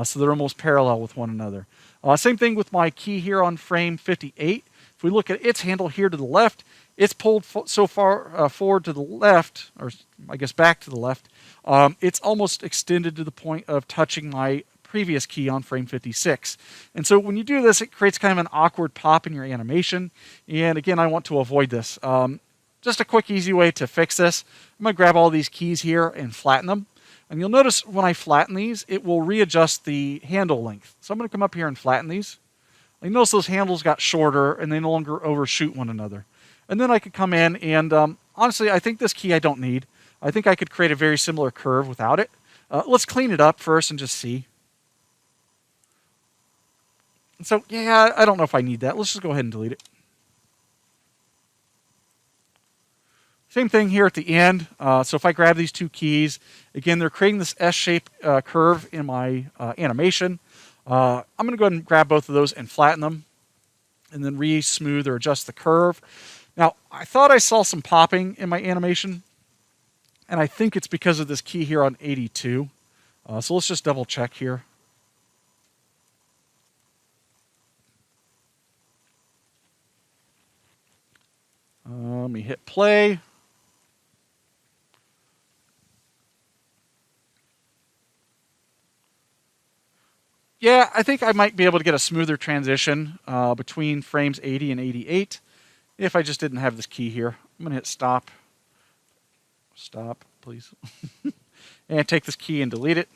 So they're almost parallel with one another. Same thing with my key here on frame 58. If we look at its handle here to the left, it's pulled so far forward to the left, or I guess back to the left, it's almost extended to the point of touching my previous key on frame 56. And so when you do this, it creates kind of an awkward pop in your animation. And again, I want to avoid this. Just a quick, easy way to fix this. I'm going to grab all these keys here and flatten them. And you'll notice when I flatten these, it will readjust the handle length. So I'm going to come up here and flatten these. You notice those handles got shorter and they no longer overshoot one another. And then I could come in and honestly, I think this key I don't need. I think I could create a very similar curve without it. Let's clean it up first and just see. So, yeah, I don't know if I need that. Let's just go ahead and delete it. Same thing here at the end. So if I grab these two keys, again, they're creating this S-shaped curve in my animation. I'm going to go ahead and grab both of those and flatten them and then re-smooth or adjust the curve. Now, I thought I saw some popping in my animation, and I think it's because of this key here on 82. So let's just double check here. Let me hit play. Yeah, I think I might be able to get a smoother transition between frames 80 and 88 if I just didn't have this key here. I'm going to hit stop. Stop, please. And take this key and delete it.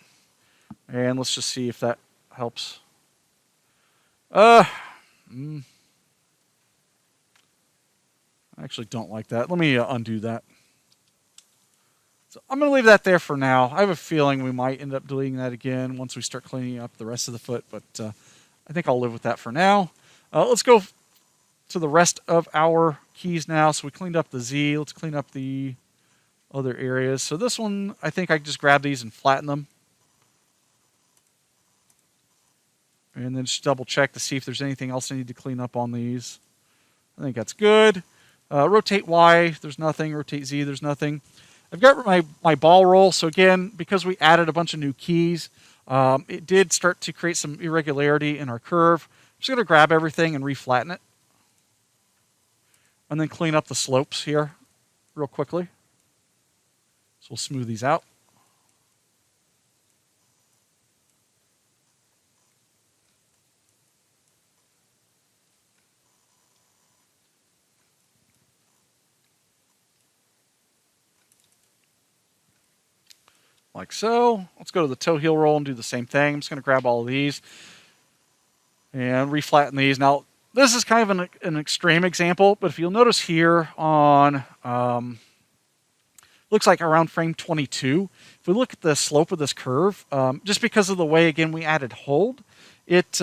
And let's just see if that helps. I actually don't like that. Let me undo that. So I'm going to leave that there for now. I have a feeling we might end up deleting that again once we start cleaning up the rest of the foot, but I think I'll live with that for now. Let's go to the rest of our keys now. So we cleaned up the Z. Let's clean up the other areas. So this one, I think I can just grab these and flatten them. And then just double check to see if there's anything else I need to clean up on these. I think that's good. Rotate Y, there's nothing. Rotate Z, there's nothing. I've got my ball roll. So again, because we added a bunch of new keys, it did start to create some irregularity in our curve. I'm just going to grab everything and reflatten it. And then clean up the slopes here real quickly. So we'll smooth these out. Like so. Let's go to the toe heel roll and do the same thing. I'm just going to grab all of these and reflatten these. Now, this is kind of an extreme example, but if you'll notice here on, looks like around frame 22, if we look at the slope of this curve, just because of the way, again, we added hold, it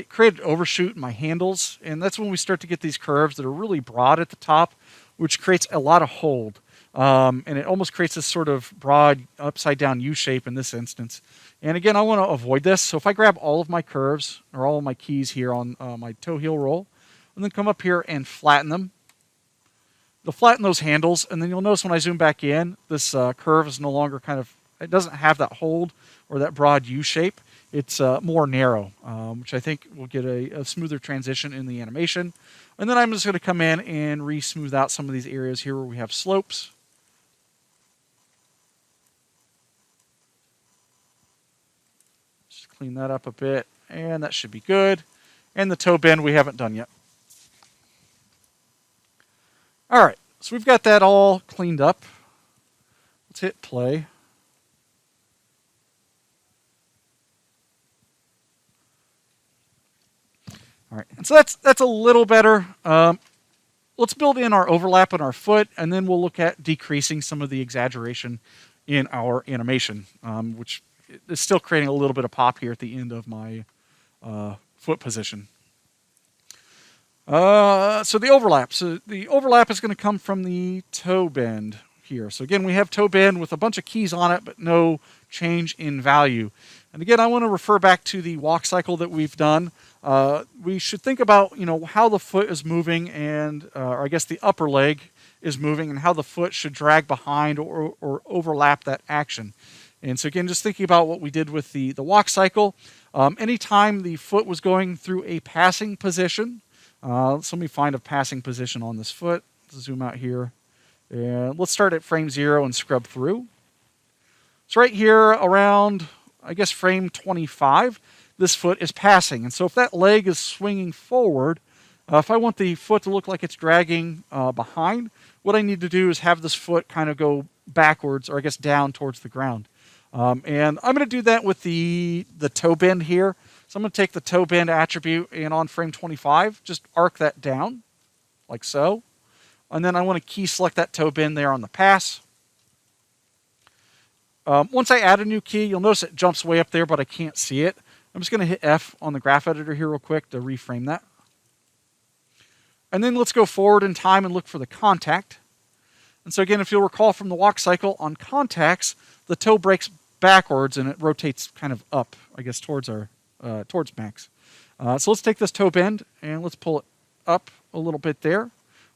created overshoot in my handles, and that's when we start to get these curves that are really broad at the top, which creates a lot of hold. And it almost creates this sort of broad upside down U shape in this instance. And again, I want to avoid this. So if I grab all of my curves or all of my keys here on my toe heel roll, and then come up here and flatten them, they'll flatten those handles. And then you'll notice when I zoom back in, this curve is no longer it doesn't have that hold or that broad U shape. It's more narrow, which I think will get a smoother transition in the animation. And then I'm just going to come in and re-smooth out some of these areas here where we have slopes. Just clean that up a bit, and that should be good. And the toe bend we haven't done yet. All right, so we've got that all cleaned up. Let's hit play. All right, and so that's a little better. Let's build in our overlap on our foot, and then we'll look at decreasing some of the exaggeration in our animation, which is still creating a little bit of pop here at the end of my foot position. So the overlap. So the overlap is going to come from the toe bend here. So again, we have toe bend with a bunch of keys on it, but no change in value. And again, I want to refer back to the walk cycle that we've done. We should think about, how the foot is moving and, or I guess the upper leg is moving and how the foot should drag behind or overlap that action. And so again, just thinking about what we did with the walk cycle, anytime the foot was going through a passing position, let me find a passing position on this foot. Let's zoom out here. And let's start at frame 0 and scrub through. So right here around, I guess, frame 25, this foot is passing. And so if that leg is swinging forward, if I want the foot to look like it's dragging behind, what I need to do is have this foot kind of go backwards, or I guess down towards the ground. And I'm going to do that with the toe bend here. So I'm going to take the toe bend attribute and on frame 25, just arc that down like so. And then I want to key select that toe bend there on the pass. Once I add a new key, you'll notice it jumps way up there, but I can't see it. I'm just going to hit F on the graph editor here real quick to reframe that. And then let's go forward in time and look for the contact. And so again, if you'll recall from the walk cycle, on contacts, the toe breaks backwards and it rotates kind of up, I guess, towards max. So let's take this toe bend and let's pull it up a little bit there.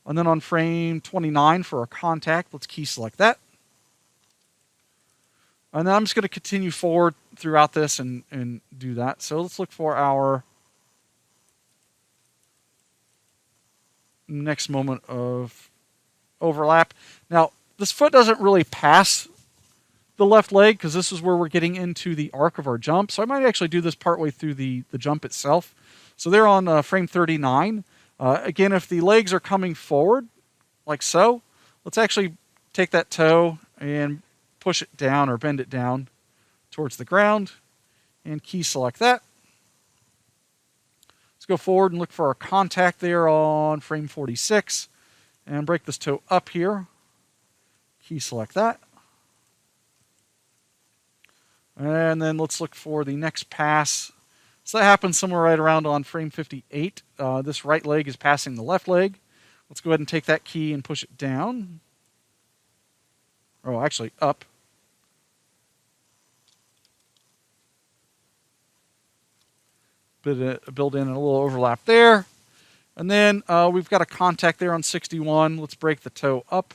And then on frame 29 for our contact, let's key select that. And then I'm just going to continue forward throughout this and do that. So let's look for our next moment of overlap. Now, this foot doesn't really pass the left leg because this is where we're getting into the arc of our jump. So I might actually do this partway through the jump itself. So they're on frame 39. Again, if the legs are coming forward, like so, let's actually take that toe and push it down or bend it down towards the ground and key select that. Let's go forward and look for our contact there on frame 46 and break this toe up here. Key select that. And then let's look for the next pass. So that happens somewhere right around on frame 58. This right leg is passing the left leg. Let's go ahead and take that key and push it down. Oh, actually up. Build in a little overlap there. And then we've got a contact there on 61. Let's break the toe up.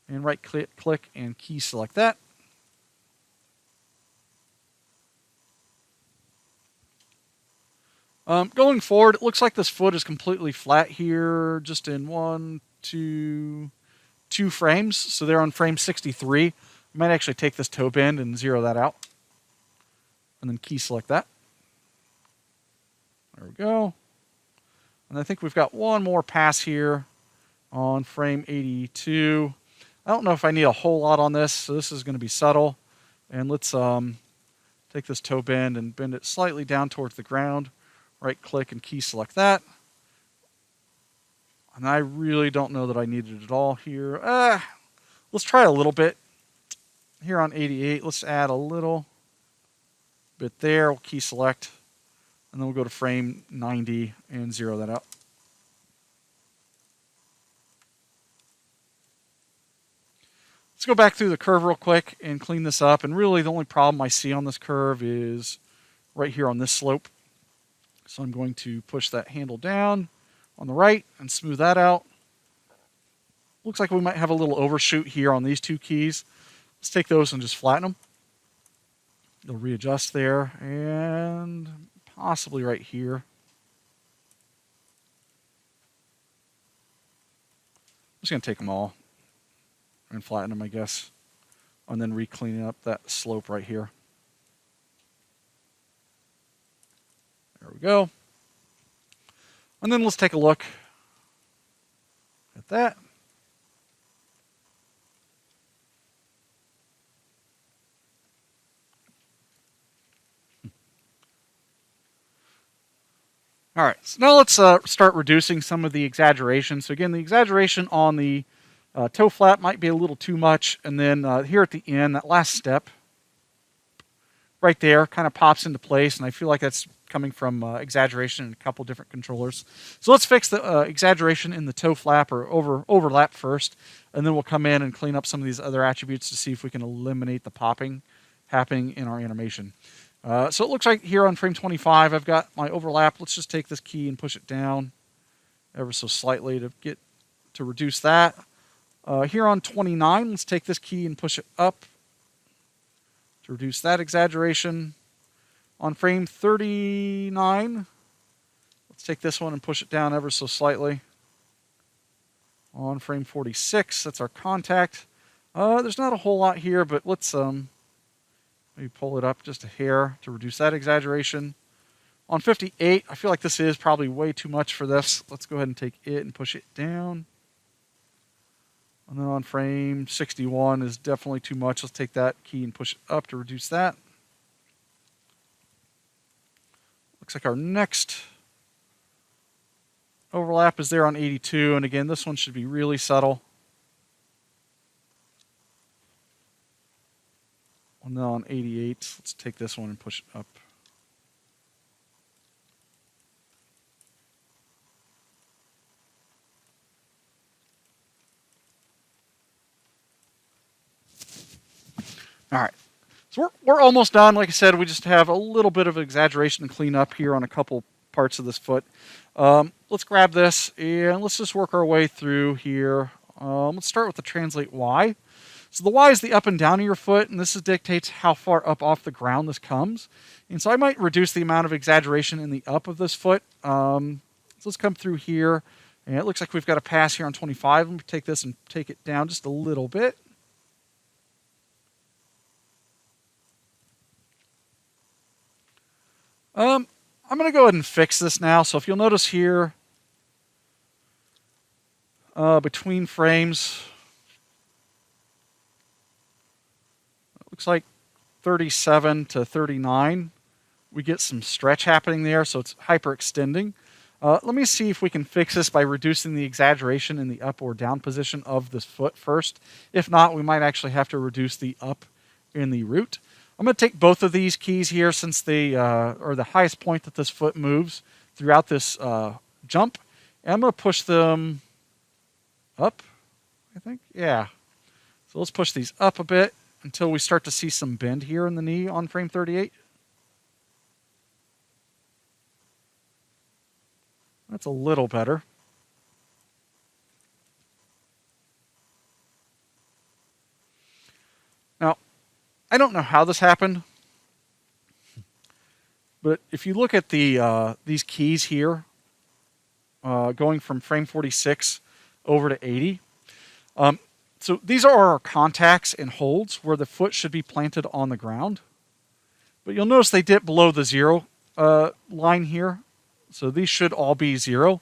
And right click and key select that. Going forward, it looks like this foot is completely flat here, just in 2 frames. So they're on frame 63. I might actually take this toe bend and zero that out. And then key select that. There we go. And I think we've got one more pass here on frame 82. I don't know if I need a whole lot on this, so this is going to be subtle. And let's take this toe bend and bend it slightly down towards the ground. Right click and key select that. And I really don't know that I need it at all here. Let's try a little bit. Here on 88, let's add a little bit there. We'll key select. And then we'll go to frame 90 and zero that out. Let's go back through the curve real quick and clean this up. And really the only problem I see on this curve is right here on this slope. So I'm going to push that handle down on the right and smooth that out. Looks like we might have a little overshoot here on these two keys. Let's take those and just flatten them. They'll readjust there and possibly right here. I'm just going to take them all and flatten them, I guess, and then re-cleaning up that slope right here. There we go. And then let's take a look at that. All right, so now let's start reducing some of the exaggeration. So again, the exaggeration on the toe flap might be a little too much. And then here at the end, that last step right there kind of pops into place. And I feel like that's coming from exaggeration in a couple different controllers. So let's fix the exaggeration in the toe flap or overlap first. And then we'll come in and clean up some of these other attributes to see if we can eliminate the popping happening in our animation. So it looks like here on frame 25, I've got my overlap. Let's just take this key and push it down ever so slightly to reduce that. Here on 29, let's take this key and push it up to reduce that exaggeration. On frame 39, let's take this one and push it down ever so slightly. On frame 46, that's our contact. There's not a whole lot here, but let's maybe pull it up just a hair to reduce that exaggeration. On 58, I feel like this is probably way too much for this. Let's go ahead and take it and push it down. And then on frame 61 is definitely too much. Let's take that key and push it up to reduce that. Looks like our next overlap is there on 82. And again, this one should be really subtle. And then on 88, let's take this one and push it up. All right, so we're almost done. Like I said, we just have a little bit of exaggeration to clean up here on a couple parts of this foot. Let's grab this and let's just work our way through here. Let's start with the translate Y. So the Y is the up and down of your foot, and this dictates how far up off the ground this comes. And so I might reduce the amount of exaggeration in the up of this foot. So let's come through here, and it looks like we've got a pass here on 25. Let me take this and take it down just a little bit. I'm going to go ahead and fix this now. So if you'll notice here, between frames, it looks like 37 to 39, we get some stretch happening there, so it's hyperextending. Let me see if we can fix this by reducing the exaggeration in the up or down position of this foot first. If not, we might actually have to reduce the up in the root. I'm going to take both of these keys here since they are the highest point that this foot moves throughout this jump. And I'm going to push them up, I think. Yeah. So let's push these up a bit until we start to see some bend here in the knee on frame 38. That's a little better. Now, I don't know how this happened, but if you look at these keys here, going from frame 46 over to 80, so these are our contacts and holds where the foot should be planted on the ground. But you'll notice they dip below the 0 line here. So these should all be 0.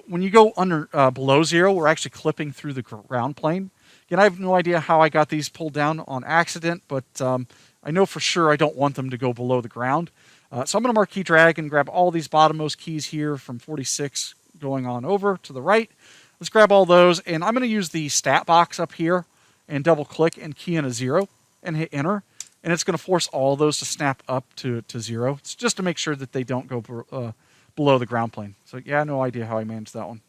When you go under below 0, we're actually clipping through the ground plane. Again, I have no idea how I got these pulled down on accident, but I know for sure I don't want them to go below the ground. So I'm going to marquee drag and grab all these bottommost keys here from 46 going on over to the right. Let's grab all those, and I'm going to use the stat box up here and double click and key in a 0 and hit enter. And it's going to force all those to snap up to 0. It's just to make sure that they don't go below the ground plane. So yeah, no idea how I managed that one.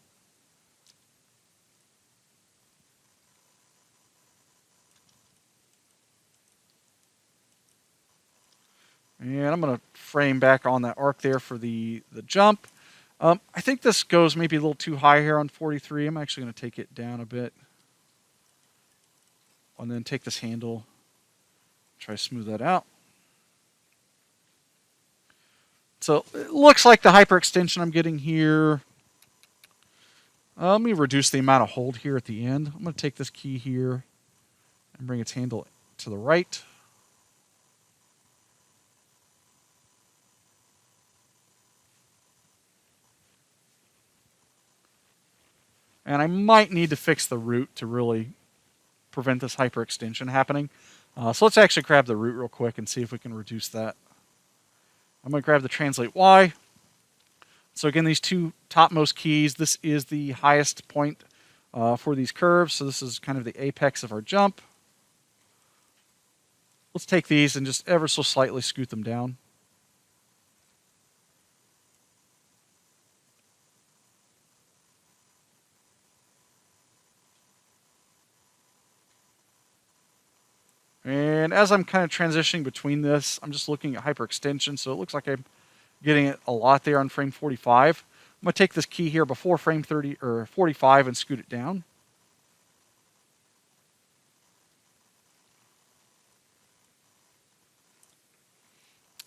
And I'm going to frame back on that arc there for the jump. I think this goes maybe a little too high here on 43. I'm actually going to take it down a bit. And then take this handle, try to smooth that out. So it looks like the hyperextension I'm getting here. Let me reduce the amount of hold here at the end. I'm going to take this key here and bring its handle to the right. And I might need to fix the root to really prevent this hyperextension happening. So let's actually grab the root real quick and see if we can reduce that. I'm going to grab the translate Y. So again, these two topmost keys, this is the highest point for these curves. So this is kind of the apex of our jump. Let's take these and just ever so slightly scoot them down. And as I'm kind of transitioning between this, I'm just looking at hyperextension. So it looks like I'm getting it a lot there on frame 45. I'm going to take this key here before frame 30 or 45 and scoot it down.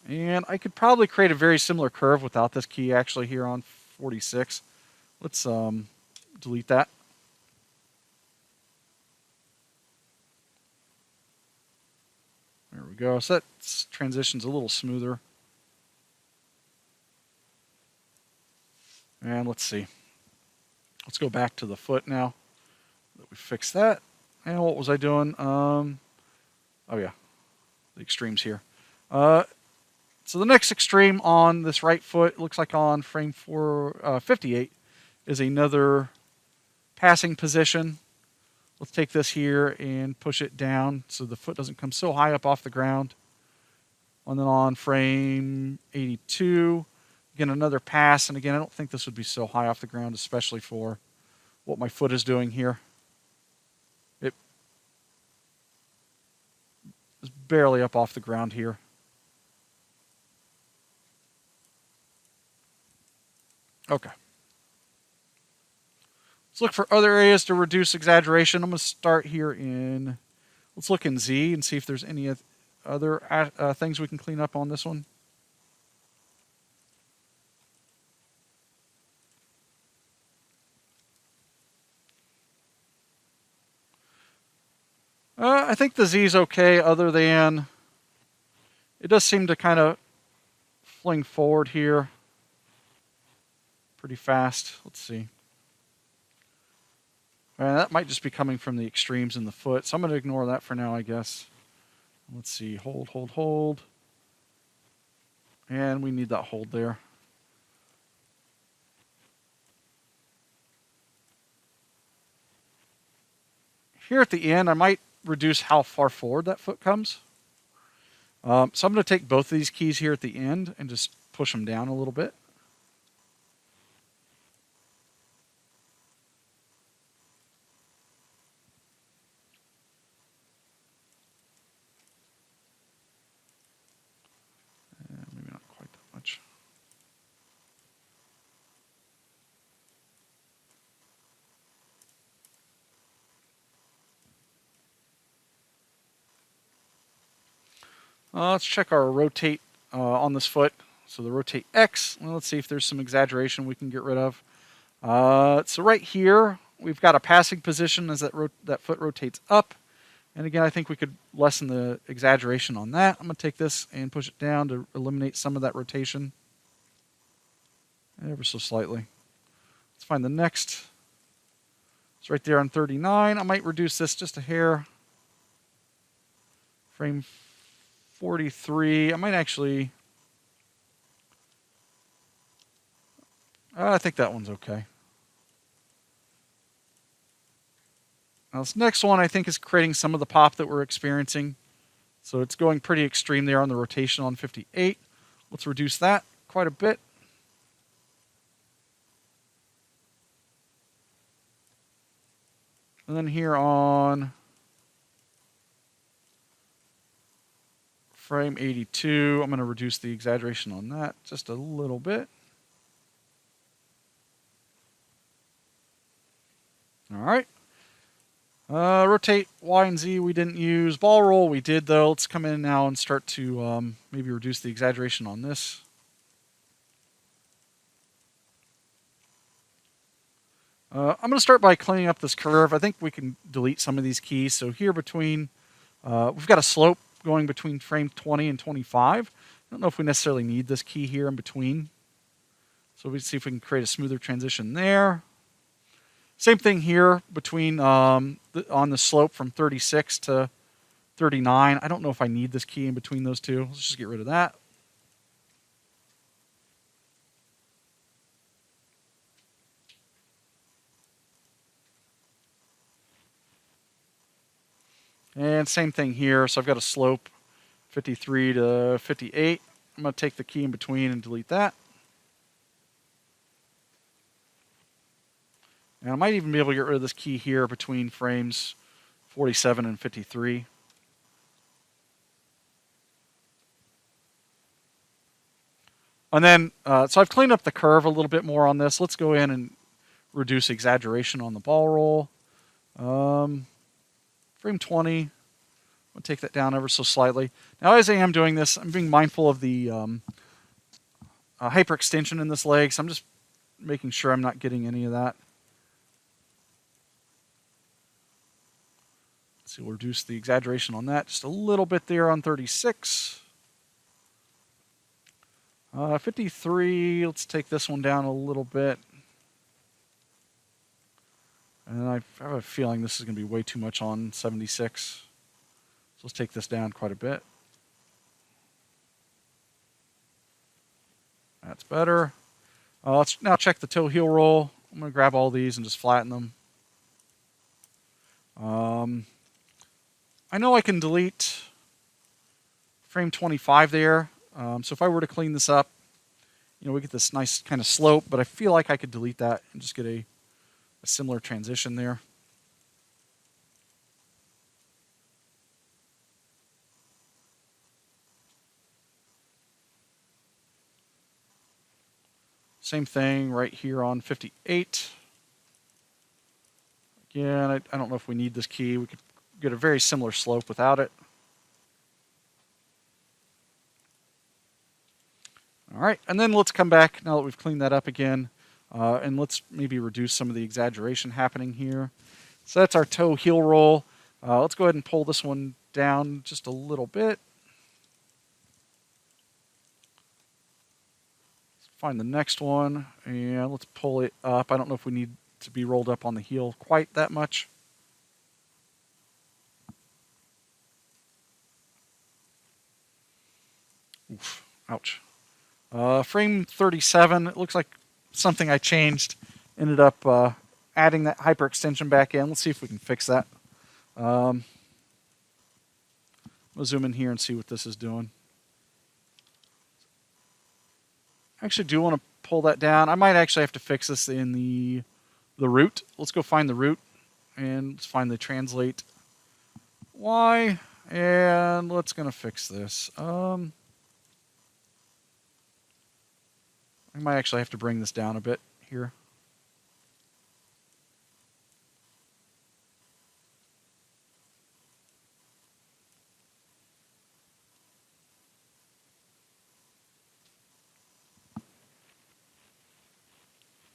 And I could probably create a very similar curve without this key actually here on 46. Let's delete that. There we go. So that transition's a little smoother. And let's see. Let's go back to the foot now that we fixed that. And what was I doing? Oh yeah, the extremes here. So the next extreme on this right foot, looks like on frame 58, is another passing position. Let's take this here and push it down so the foot doesn't come so high up off the ground. And then on frame 82, again, another pass. And again, I don't think this would be so high off the ground, especially for what my foot is doing here. It is barely up off the ground here. Okay. Let's look for other areas to reduce exaggeration. I'm going to start here in, let's look in Z and see if there's any other things we can clean up on this one. I think the Z is okay, other than it does seem to kind of fling forward here pretty fast. Let's see. That might just be coming from the extremes in the foot, so I'm going to ignore that for now, I guess. Let's see. Hold, hold, hold. And we need that hold there. Here at the end, I might reduce how far forward that foot comes. So I'm going to take both of these keys here at the end and just push them down a little bit. Maybe not quite that much. Let's check our rotate on this foot. So the rotate X, well, let's see if there's some exaggeration we can get rid of. So right here, we've got a passing position as that foot rotates up. And again, I think we could lessen the exaggeration on that. I'm going to take this and push it down to eliminate some of that rotation. Ever so slightly. Let's find the next. It's right there on 39. I might reduce this just a hair. Frame 43. I might actually... I think that one's okay. Now this next one I think is creating some of the pop that we're experiencing. So it's going pretty extreme there on the rotation on 58. Let's reduce that quite a bit. And then here on Frame 82, I'm going to reduce the exaggeration on that just a little bit. All right. Rotate Y and Z we didn't use. Ball roll we did though. Let's come in now and start to maybe reduce the exaggeration on this. I'm going to start by cleaning up this curve. I think we can delete some of these keys. So here between, we've got a slope going between frame 20 and 25. I don't know if we necessarily need this key here in between. So we can see if we can create a smoother transition there. Same thing here between on the slope from 36 to 39. I don't know if I need this key in between those two. Let's just get rid of that. And same thing here. So I've got a slope 53 to 58. I'm going to take the key in between and delete that. And I might even be able to get rid of this key here between frames 47 and 53. And then, so I've cleaned up the curve a little bit more on this. Let's go in and reduce exaggeration on the ball roll. Frame 20. I'll take that down ever so slightly. Now, as I am doing this, I'm being mindful of the hyperextension in this leg, so I'm just making sure I'm not getting any of that. So we'll reduce the exaggeration on that just a little bit there on 36. 53, let's take this one down a little bit. And I have a feeling this is going to be way too much on 76. So let's take this down quite a bit. That's better. Let's now check the toe heel roll. I'm going to grab all these and just flatten them. I know I can delete frame 25 there. So if I were to clean this up, we get this nice kind of slope, but I feel like I could delete that and just get a similar transition there. Same thing right here on 58. Again, I don't know if we need this key. We could get a very similar slope without it. All right, and then let's come back now that we've cleaned that up again, and let's maybe reduce some of the exaggeration happening here. So that's our toe heel roll. Let's go ahead and pull this one down just a little bit. Let's find the next one, and let's pull it up. I don't know if we need to be rolled up on the heel quite that much. Oof, ouch. Frame 37, it looks like something I changed. Ended up adding that hyperextension back in. Let's see if we can fix that. We'll zoom in here and see what this is doing. I actually do want to pull that down. I might actually have to fix this in the root. Let's go find the root and let's find the translate Y, and let's gonna fix this. I might actually have to bring this down a bit here.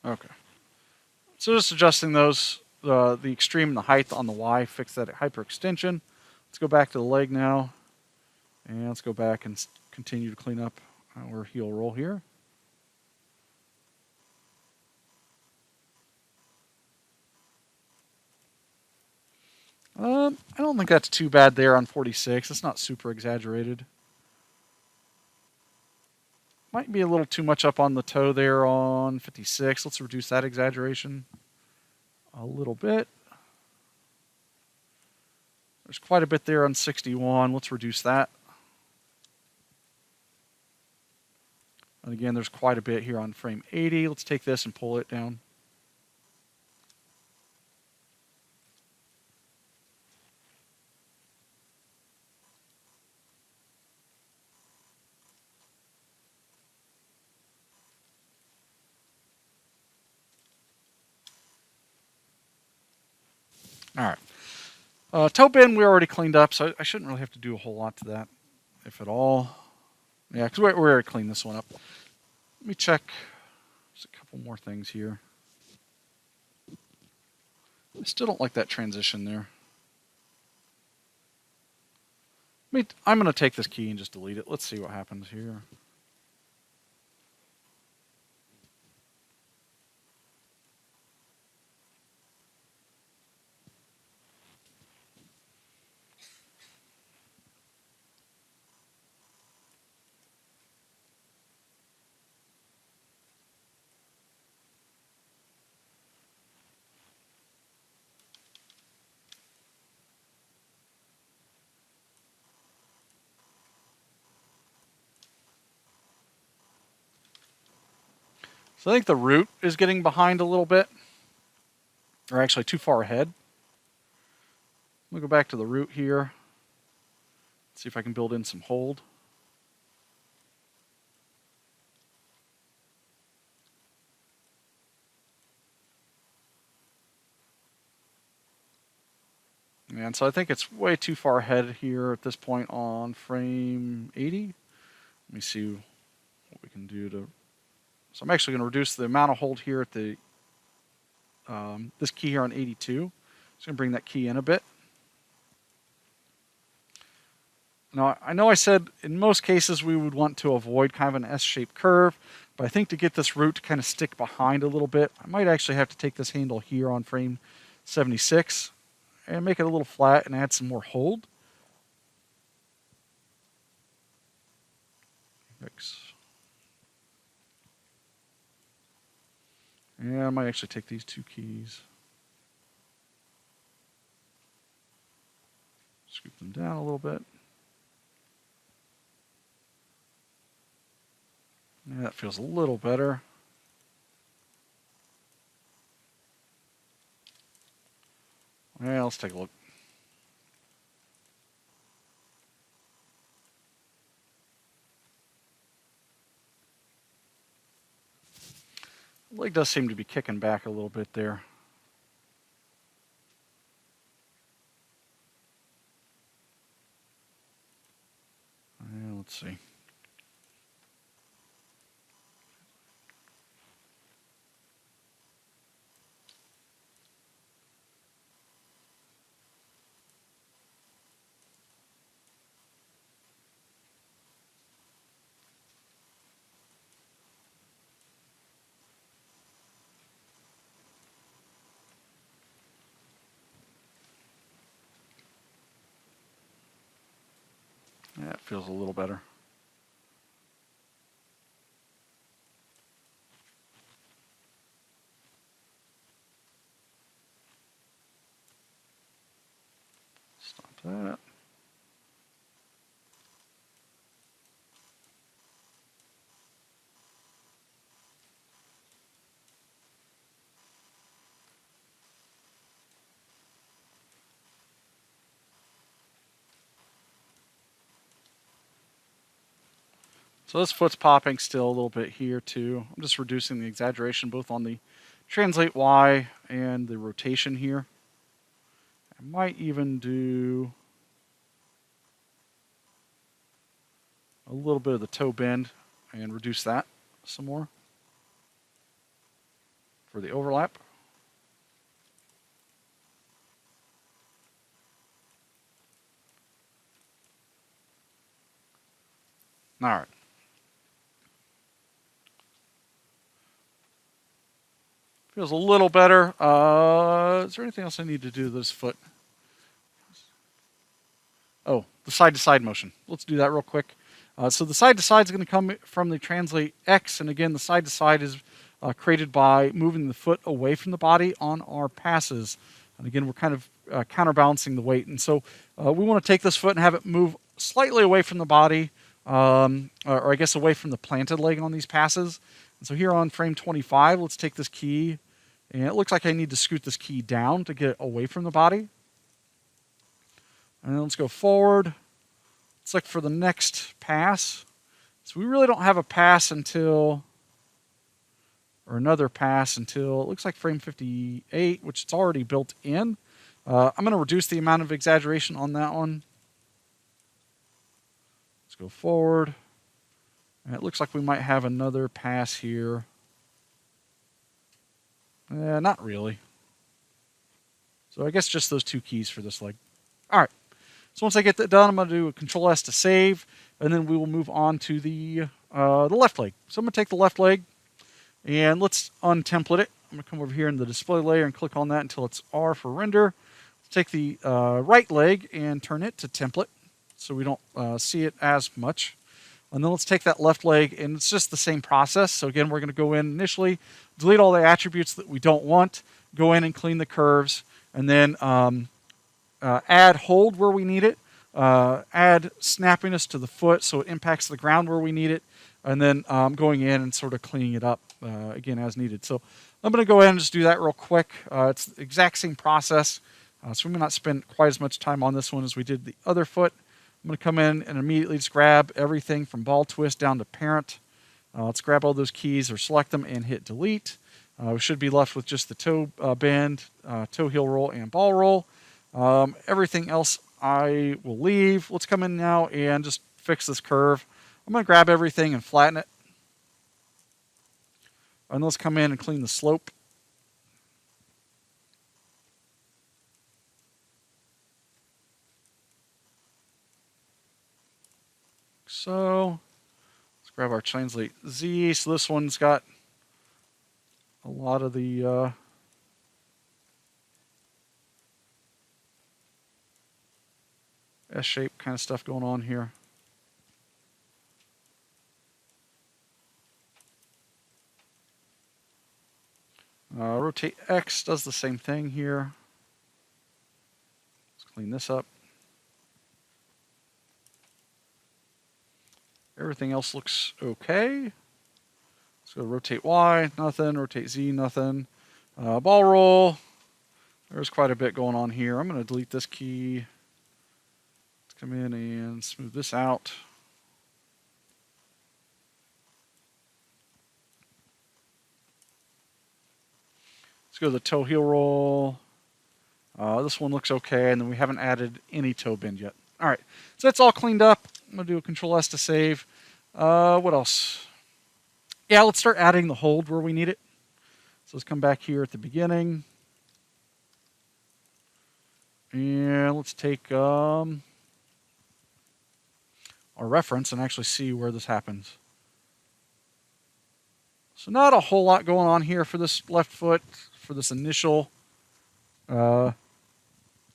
Okay. So just adjusting those, the extreme and the height on the Y, fix that hyperextension. Let's go back to the leg now. And let's go back and continue to clean up our heel roll here. I don't think that's too bad there on 46. It's not super exaggerated. Might be a little too much up on the toe there on 56. Let's reduce that exaggeration a little bit. There's quite a bit there on 61. Let's reduce that. And again, there's quite a bit here on frame 80. Let's take this and pull it down. All right. Toe bend we already cleaned up, so I shouldn't really have to do a whole lot to that, if at all. Yeah, because we already cleaned this one up. Let me check. There's a couple more things here. I still don't like that transition there. I'm going to take this key and just delete it. Let's see what happens here. So I think the root is getting behind a little bit, or actually too far ahead. We'll go back to the root here. See if I can build in some hold. And so I think it's way too far ahead here at this point on frame 80. Let me see what we can do to... So I'm actually going to reduce the amount of hold here at the this key here on 82. Just going to bring that key in a bit. Now, I know I said in most cases we would want to avoid kind of an S-shaped curve, but I think to get this root to kind of stick behind a little bit, I might actually have to take this handle here on frame 76 and make it a little flat and add some more hold. Yeah, I might actually take these two keys, scoop them down a little bit. Yeah, that feels a little better. Yeah, let's take a look. The leg does seem to be kicking back a little bit there. Yeah, let's see. Yeah, it feels a little better. Stop that. So this foot's popping still a little bit here too. I'm just reducing the exaggeration both on the translate Y and the rotation here. I might even do a little bit of the toe bend and reduce that some more for the overlap. All right. Feels a little better. Is there anything else I need to do to this foot? Oh, the side-to-side motion. Let's do that real quick. So the side-to-side is going to come from the translate X, and again, the side-to-side is created by moving the foot away from the body on our passes. And again, we're kind of counterbalancing the weight. And so we want to take this foot and have it move slightly away from the body, or I guess away from the planted leg on these passes. And so here on frame 25, let's take this key, and it looks like I need to scoot this key down to get it away from the body. And then let's go forward. Let's look for the next pass. So we really don't have a pass until, or another pass until, it looks like frame 58, which it's already built in. I'm going to reduce the amount of exaggeration on that one. Let's go forward. And it looks like we might have another pass here. Not really. So I guess just those 2 keys for this leg. All right. So once I get that done, I'm going to do a Control S to save, and then we will move on to the left leg. So I'm going to take the left leg, and let's untemplate it. I'm going to come over here in the display layer and click on that until it's R for render. Take the right leg and turn it to template so we don't see it as much. And then let's take that left leg, and it's just the same process. So again, we're going to go in initially, delete all the attributes that we don't want, go in and clean the curves, and then add hold where we need it, add snappiness to the foot so it impacts the ground where we need it, and then going in and sort of cleaning it up again as needed. So I'm going to go ahead and just do that real quick. It's the exact same process, so we may not spend quite as much time on this one as we did the other foot. I'm going to come in and immediately just grab everything from ball twist down to parent. Let's grab all those keys or select them and hit delete. We should be left with just the toe bend, toe heel roll, and ball roll. Everything else I will leave. Let's come in now and just fix this curve. I'm going to grab everything and flatten it. And let's come in and clean the slope. So let's grab our translate Z. So this one's got a lot of the S-shape kind of stuff going on here. Rotate X does the same thing here. Let's clean this up. Everything else looks okay. Let's go rotate Y, nothing. Rotate Z, nothing. Ball roll. There's quite a bit going on here. I'm going to delete this key. Let's come in and smooth this out. Let's go to the toe heel roll. This one looks okay, and then we haven't added any toe bend yet. All right, so that's all cleaned up. I'm going to do a Control S to save. What else? Yeah, let's start adding the hold where we need it. So let's come back here at the beginning. And let's take our reference and actually see where this happens. So not a whole lot going on here for this left foot, for this initial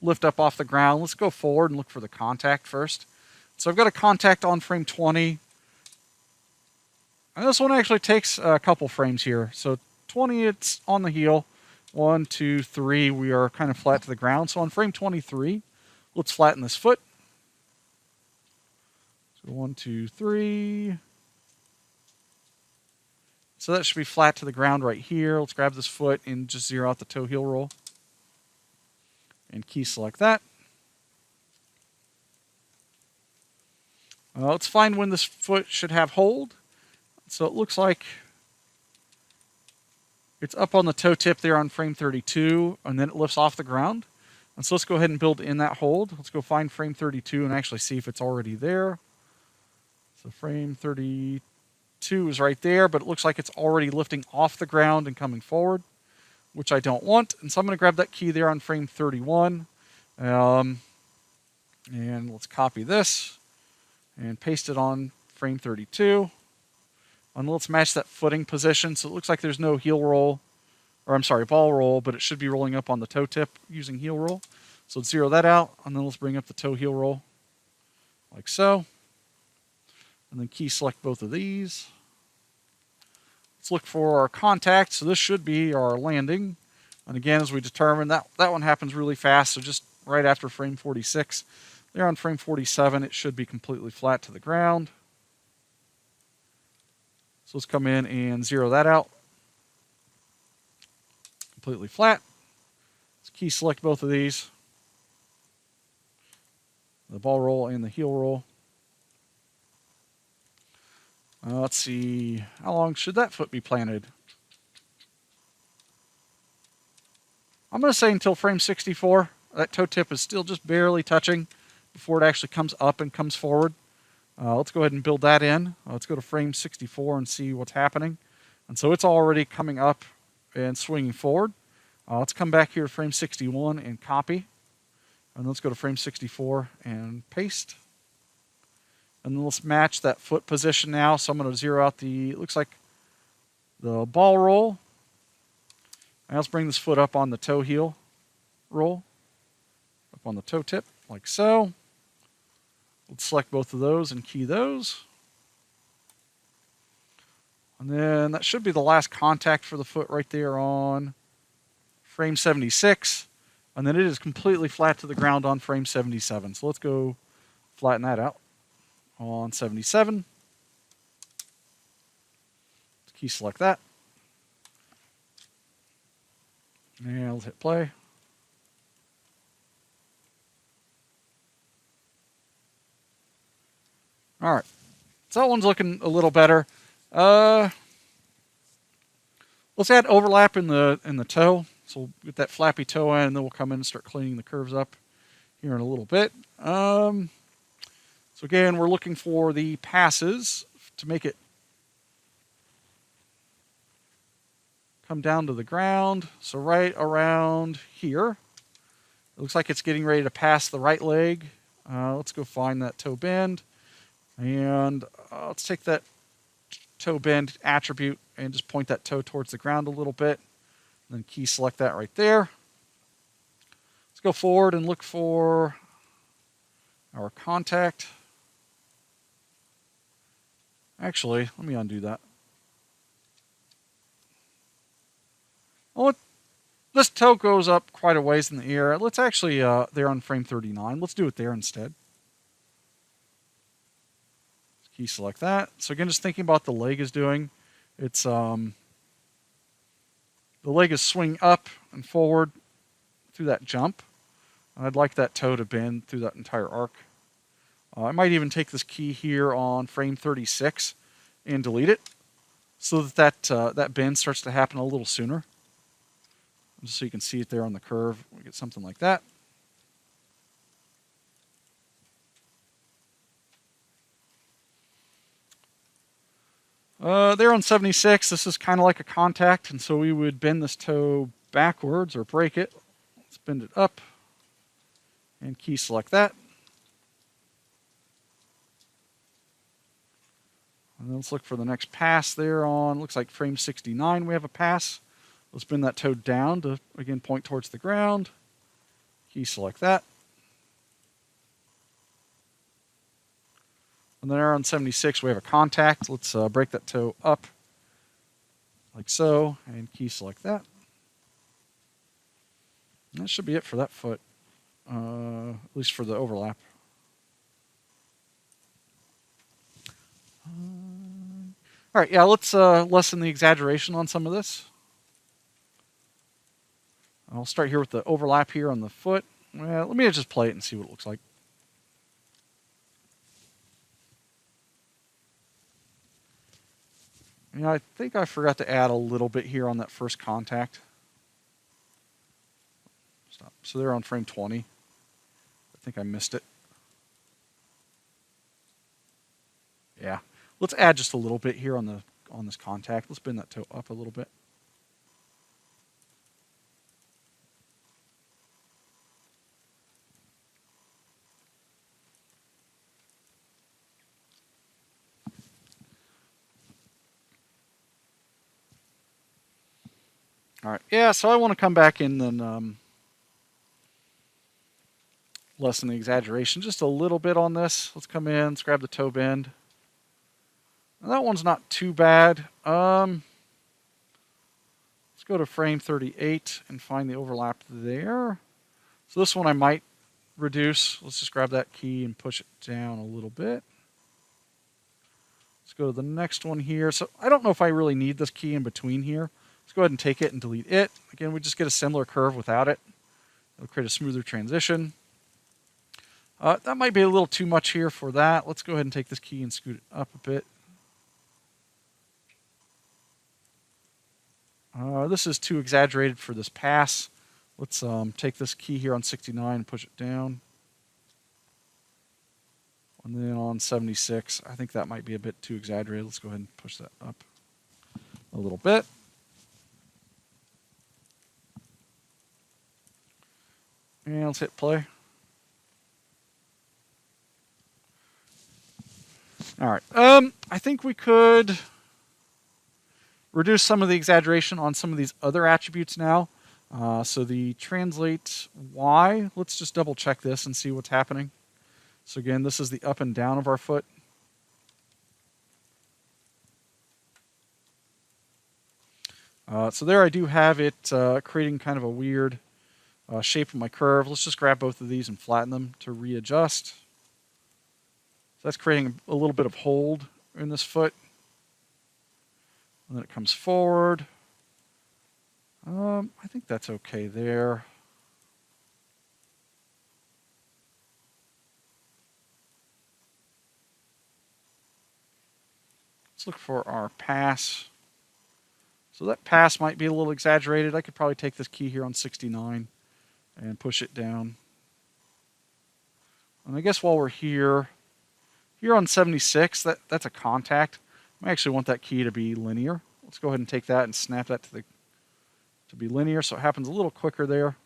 lift up off the ground. Let's go forward and look for the contact first. So I've got a contact on frame 20. And this one actually takes a couple frames here. So 20, it's on the heel. 1, 2, 3, we are kind of flat to the ground. So on frame 23, let's flatten this foot. So 1, 2, 3. So that should be flat to the ground right here. Let's grab this foot and just zero out the toe heel roll. And key select that. Let's find when this foot should have hold. So it looks like it's up on the toe tip there on frame 32, and then it lifts off the ground. And so let's go ahead and build in that hold. Let's go find frame 32 and actually see if it's already there. So frame 32 is right there, but it looks like it's already lifting off the ground and coming forward, which I don't want. And so I'm going to grab that key there on frame 31. And let's copy this and paste it on frame 32. And let's match that footing position. So it looks like there's no heel roll, or I'm sorry, ball roll, but it should be rolling up on the toe tip using heel roll. So let's zero that out, and then let's bring up the toe heel roll, like so. And then key select both of these. Let's look for our contact. So this should be our landing. And again, as we determined, that one happens really fast. So just right after frame 46. There on frame 47, it should be completely flat to the ground. So let's come in and zero that out. Completely flat. Let's key select both of these. The ball roll and the heel roll. Let's see, how long should that foot be planted? I'm going to say until frame 64. That toe tip is still just barely touching before it actually comes up and comes forward. Let's go ahead and build that in. Let's go to frame 64 and see what's happening. And so it's already coming up and swinging forward. Let's come back here to frame 61 and copy. And let's go to frame 64 and paste. And then let's match that foot position now. So I'm going to zero out it looks like the ball roll. And let's bring this foot up on the toe heel roll. Up on the toe tip, like so. Let's select both of those and key those. And then that should be the last contact for the foot right there on frame 76. And then it is completely flat to the ground on frame 77. So let's go flatten that out on 77. Let's key select that. And let's hit play. All right. So that one's looking a little better. Let's add overlap in the toe. So we'll get that flappy toe in, and then we'll come in and start cleaning the curves up here in a little bit. So again, we're looking for the passes to make it come down to the ground. So right around here. It looks like it's getting ready to pass the right leg. Let's go find that toe bend. And let's take that toe bend attribute and just point that toe towards the ground a little bit. And then key select that right there. Let's go forward and look for our contact. Actually, let me undo that. Well, this toe goes up quite a ways in the air. Let's actually, there on frame 39. Let's do it there instead. Key select that. So again, just thinking about the leg is doing. It's the leg is swinging up and forward through that jump. I'd like that toe to bend through that entire arc. I might even take this key here on frame 36 and delete it so that bend starts to happen a little sooner. Just so you can see it there on the curve. We get something like that. There on 76, this is kind of like a contact, and so we would bend this toe backwards or break it. Let's bend it up and key select that. And then let's look for the next pass there on, looks like frame 69 we have a pass. Let's bend that toe down to, again, point towards the ground. Key select that. And then on 76, we have a contact. Let's break that toe up like so and key select that. And that should be it for that foot, at least for the overlap. All right, yeah, let's lessen the exaggeration on some of this. I'll start here with the overlap here on the foot. Well, let me just play it and see what it looks like. Yeah, I think I forgot to add a little bit here on that first contact. Stop. So they're on frame 20. I think I missed it. Yeah. Let's add just a little bit here on this contact. Let's bend that toe up a little bit. All right. Yeah, so I want to come back in and lessen the exaggeration just a little bit on this. Let's come in, let's grab the toe bend. Now, that one's not too bad. Let's go to frame 38 and find the overlap there. So this one I might reduce. Let's just grab that key and push it down a little bit. Let's go to the next one here. So I don't know if I really need this key in between here. Let's go ahead and take it and delete it. Again, we just get a similar curve without it. It'll create a smoother transition. That might be a little too much here for that. Let's go ahead and take this key and scoot it up a bit. This is too exaggerated for this pass. Let's take this key here on 69 and push it down. And then on 76, I think that might be a bit too exaggerated. Let's go ahead and push that up a little bit. And let's hit play. All right. I think we could reduce some of the exaggeration on some of these other attributes now. So the translate Y, let's just double check this and see what's happening. So again, this is the up and down of our foot. So there I do have it creating kind of a weird shape of my curve. Let's just grab both of these and flatten them to readjust. So that's creating a little bit of hold in this foot. And then it comes forward. I think that's okay there. Let's look for our pass. So that pass might be a little exaggerated. I could probably take this key here on 69 and push it down. And I guess while we're here on 76, that's a contact. I actually want that key to be linear. Let's go ahead and take that and snap that to be linear so it happens a little quicker there.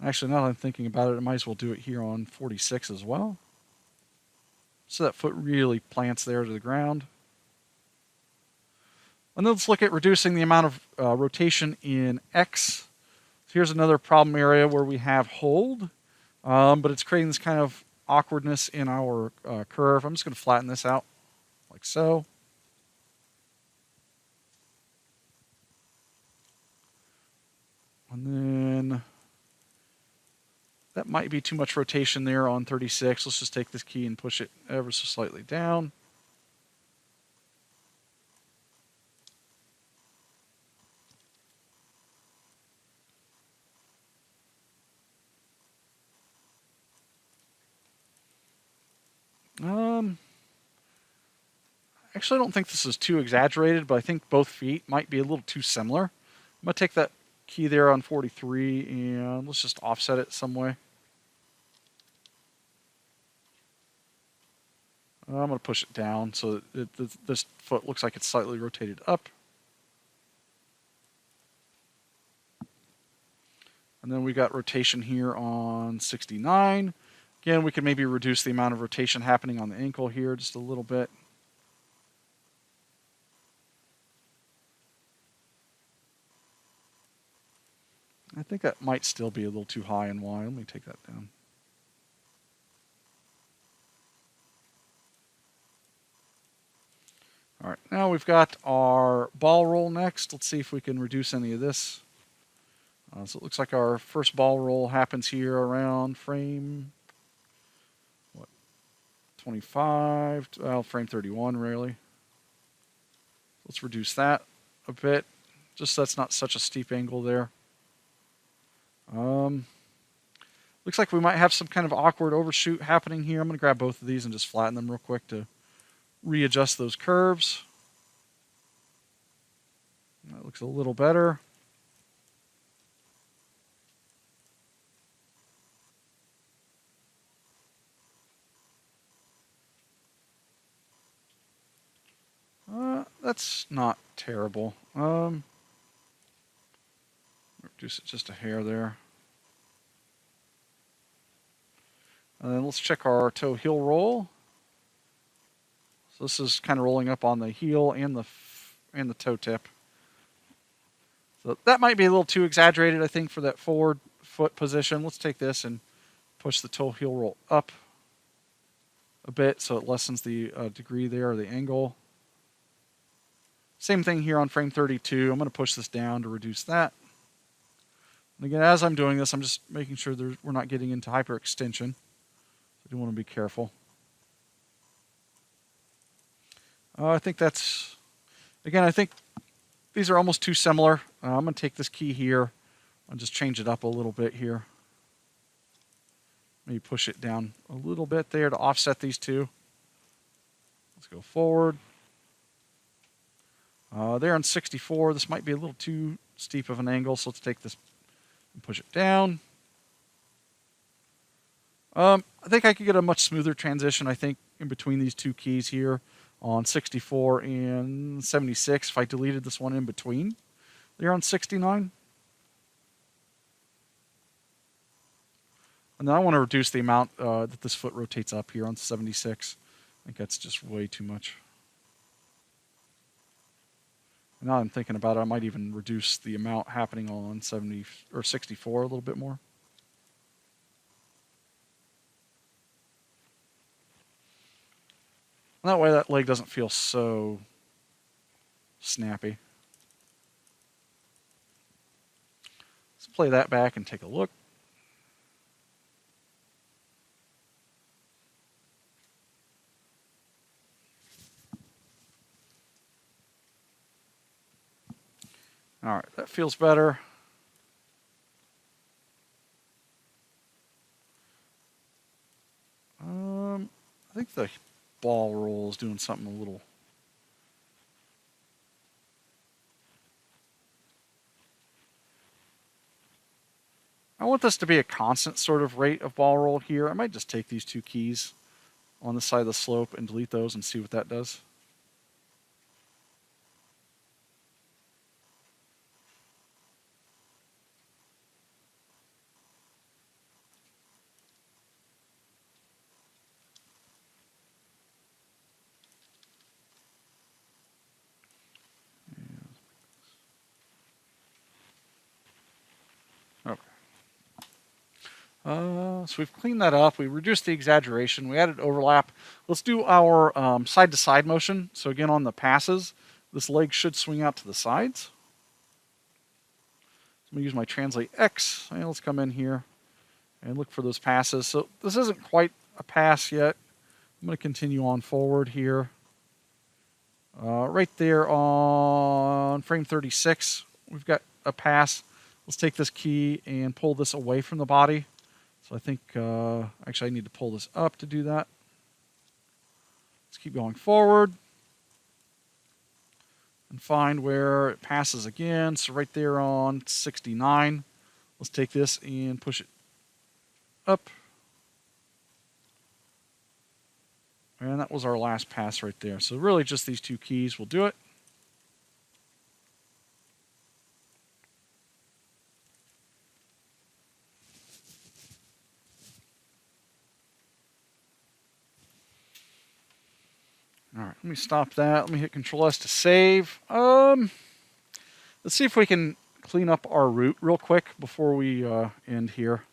Actually, now that I'm thinking about it, I might as well do it here on 46 as well. So that foot really plants there to the ground. And then let's look at reducing the amount of rotation in X. So here's another problem area where we have hold, but it's creating this kind of awkwardness in our curve. I'm just going to flatten this out like so. And then that might be too much rotation there on 36. Let's just take this key and push it ever so slightly down. Actually, I don't think this is too exaggerated, but I think both feet might be a little too similar. I'm going to take that key there on 43 and let's just offset it some way. I'm going to push it down so that this foot looks like it's slightly rotated up. And then we got rotation here on 69. Again, we can maybe reduce the amount of rotation happening on the ankle here just a little bit. I think that might still be a little too high in Y. Let me take that down. All right, now we've got our ball roll next. Let's see if we can reduce any of this. So it looks like our first ball roll happens here around frame 25, well, frame 31 really. Let's reduce that a bit, just so that's not such a steep angle there. Looks like we might have some kind of awkward overshoot happening here. I'm going to grab both of these and just flatten them real quick to readjust those curves. That looks a little better. That's not terrible. Reduce it just a hair there. And then let's check our toe heel roll. So this is kind of rolling up on the heel and the toe tip. So that might be a little too exaggerated, I think, for that forward foot position. Let's take this and push the toe heel roll up a bit so it lessens the degree there, or the angle. Same thing here on frame 32. I'm going to push this down to reduce that. And again, as I'm doing this, I'm just making sure we're not getting into hyperextension. So I do want to be careful. I think that's, again, I think these are almost too similar. I'm going to take this key here and just change it up a little bit here. Maybe push it down a little bit there to offset these two. Let's go forward. There on 64, this might be a little too steep of an angle. So let's take this and push it down. I think I could get a much smoother transition, I think, in between these two keys here on 64 and 76 if I deleted this one in between. They're on 69. And then I want to reduce the amount that this foot rotates up here on 76. I think that's just way too much. And now I'm thinking about it, I might even reduce the amount happening on 70 or 64 a little bit more. And that way that leg doesn't feel so snappy. Let's play that back and take a look. All right, that feels better. I think the ball roll is doing something a little. I want this to be a constant sort of rate of ball roll here. I might just take these two keys on the side of the slope and delete those and see what that does. Okay. So we've cleaned that up. We reduced the exaggeration. We added overlap. Let's do our side-to-side motion. So again, on the passes, this leg should swing out to the sides. So I'm going to use my Translate X. And let's come in here and look for those passes. So this isn't quite a pass yet. I'm going to continue on forward here. Right there on frame 36, we've got a pass. Let's take this key and pull this away from the body. So I think, actually I need to pull this up to do that. Let's keep going forward and find where it passes again. So right there on 69, let's take this and push it up. And that was our last pass right there. So really just these two keys will do it. All right, let me stop that. Let me hit Control S to save. Let's see if we can clean up our root real quick before we end here.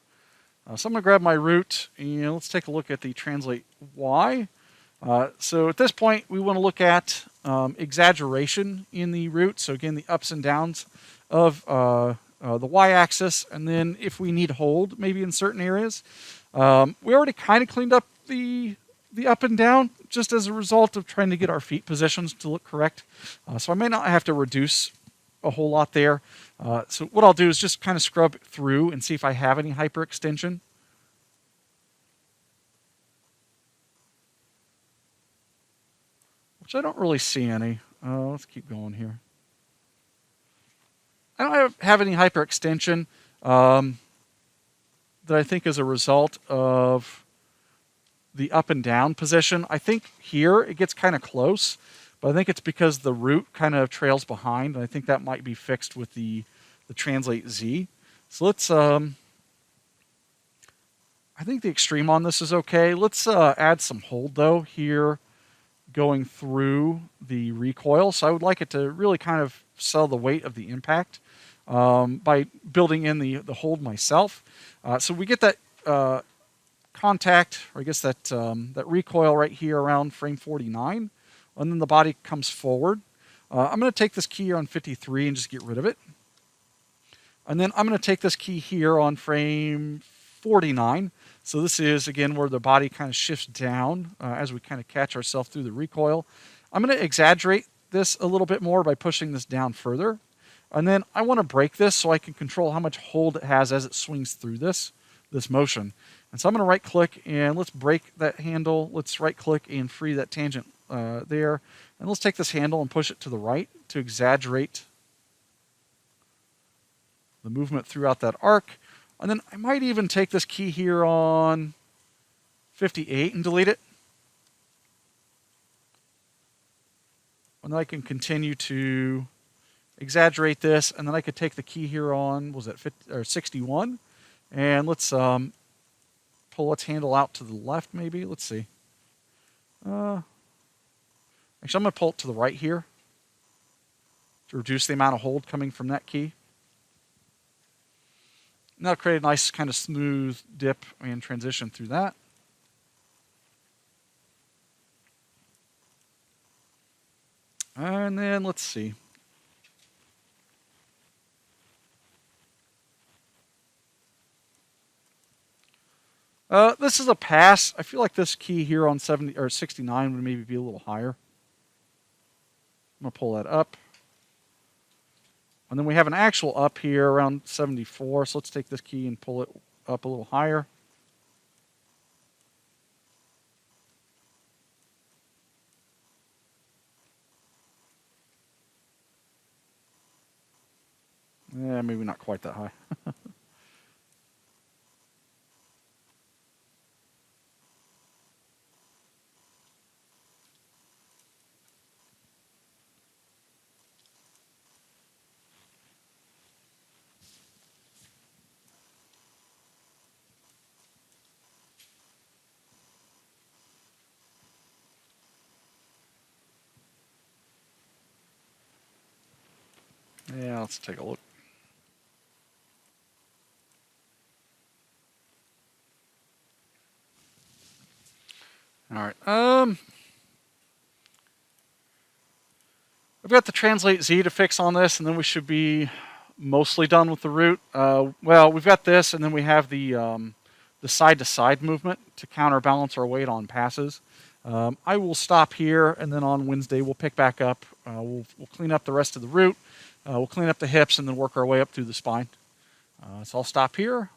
So I'm going to grab my root and let's take a look at the Translate Y. So at this point, we want to look at exaggeration in the root. So again, the ups and downs of the y-axis, and then if we need hold, maybe in certain areas. We already kind of cleaned up the up and down just as a result of trying to get our feet positions to look correct. So I may not have to reduce a whole lot there. So what I'll do is just kind of scrub it through and see if I have any hyperextension. Which I don't really see any. Let's keep going here. I don't have any hyperextension that I think is a result of the up and down position. I think here it gets kind of close, but I think it's because the root kind of trails behind, and I think that might be fixed with the Translate Z. So let's, I think the extreme on this is okay. Let's add some hold though here going through the recoil. So I would like it to really kind of sell the weight of the impact by building in the hold myself. So we get that contact, or I guess that that recoil right here around frame 49, and then the body comes forward. I'm going to take this key here on 53 and just get rid of it. And then I'm going to take this key here on frame 49. So this is, again, where the body kind of shifts down as we kind of catch ourselves through the recoil. I'm going to exaggerate this a little bit more by pushing this down further. And then I want to break this so I can control how much hold it has as it swings through this motion. And so I'm going to right-click, and let's break that handle. Let's right-click and free that tangent there. And let's take this handle and push it to the right to exaggerate the movement throughout that arc. And then I might even take this key here on 58 and delete it. And then I can continue to exaggerate this, and then I could take the key here on, was it 50, or 61? And let's pull its handle out to the left, maybe. Let's see. Actually, I'm going to pull it to the right here to reduce the amount of hold coming from that key. And that'll create a nice kind of smooth dip and transition through that. And then let's see. This is a pass. I feel like this key here on 70 or 69 would maybe be a little higher. I'm going to pull that up. And then we have an actual up here around 74. So let's take this key and pull it up a little higher. Yeah, maybe not quite that high. Yeah, let's take a look. All right. I've got the translate Z to fix on this, and then we should be mostly done with the root. Well, we've got this, and then we have the side-to-side movement to counterbalance our weight on passes. I will stop here, and then on Wednesday we'll pick back up. We'll clean up the rest of the root. We'll clean up the hips, and then work our way up through the spine. So I'll stop here.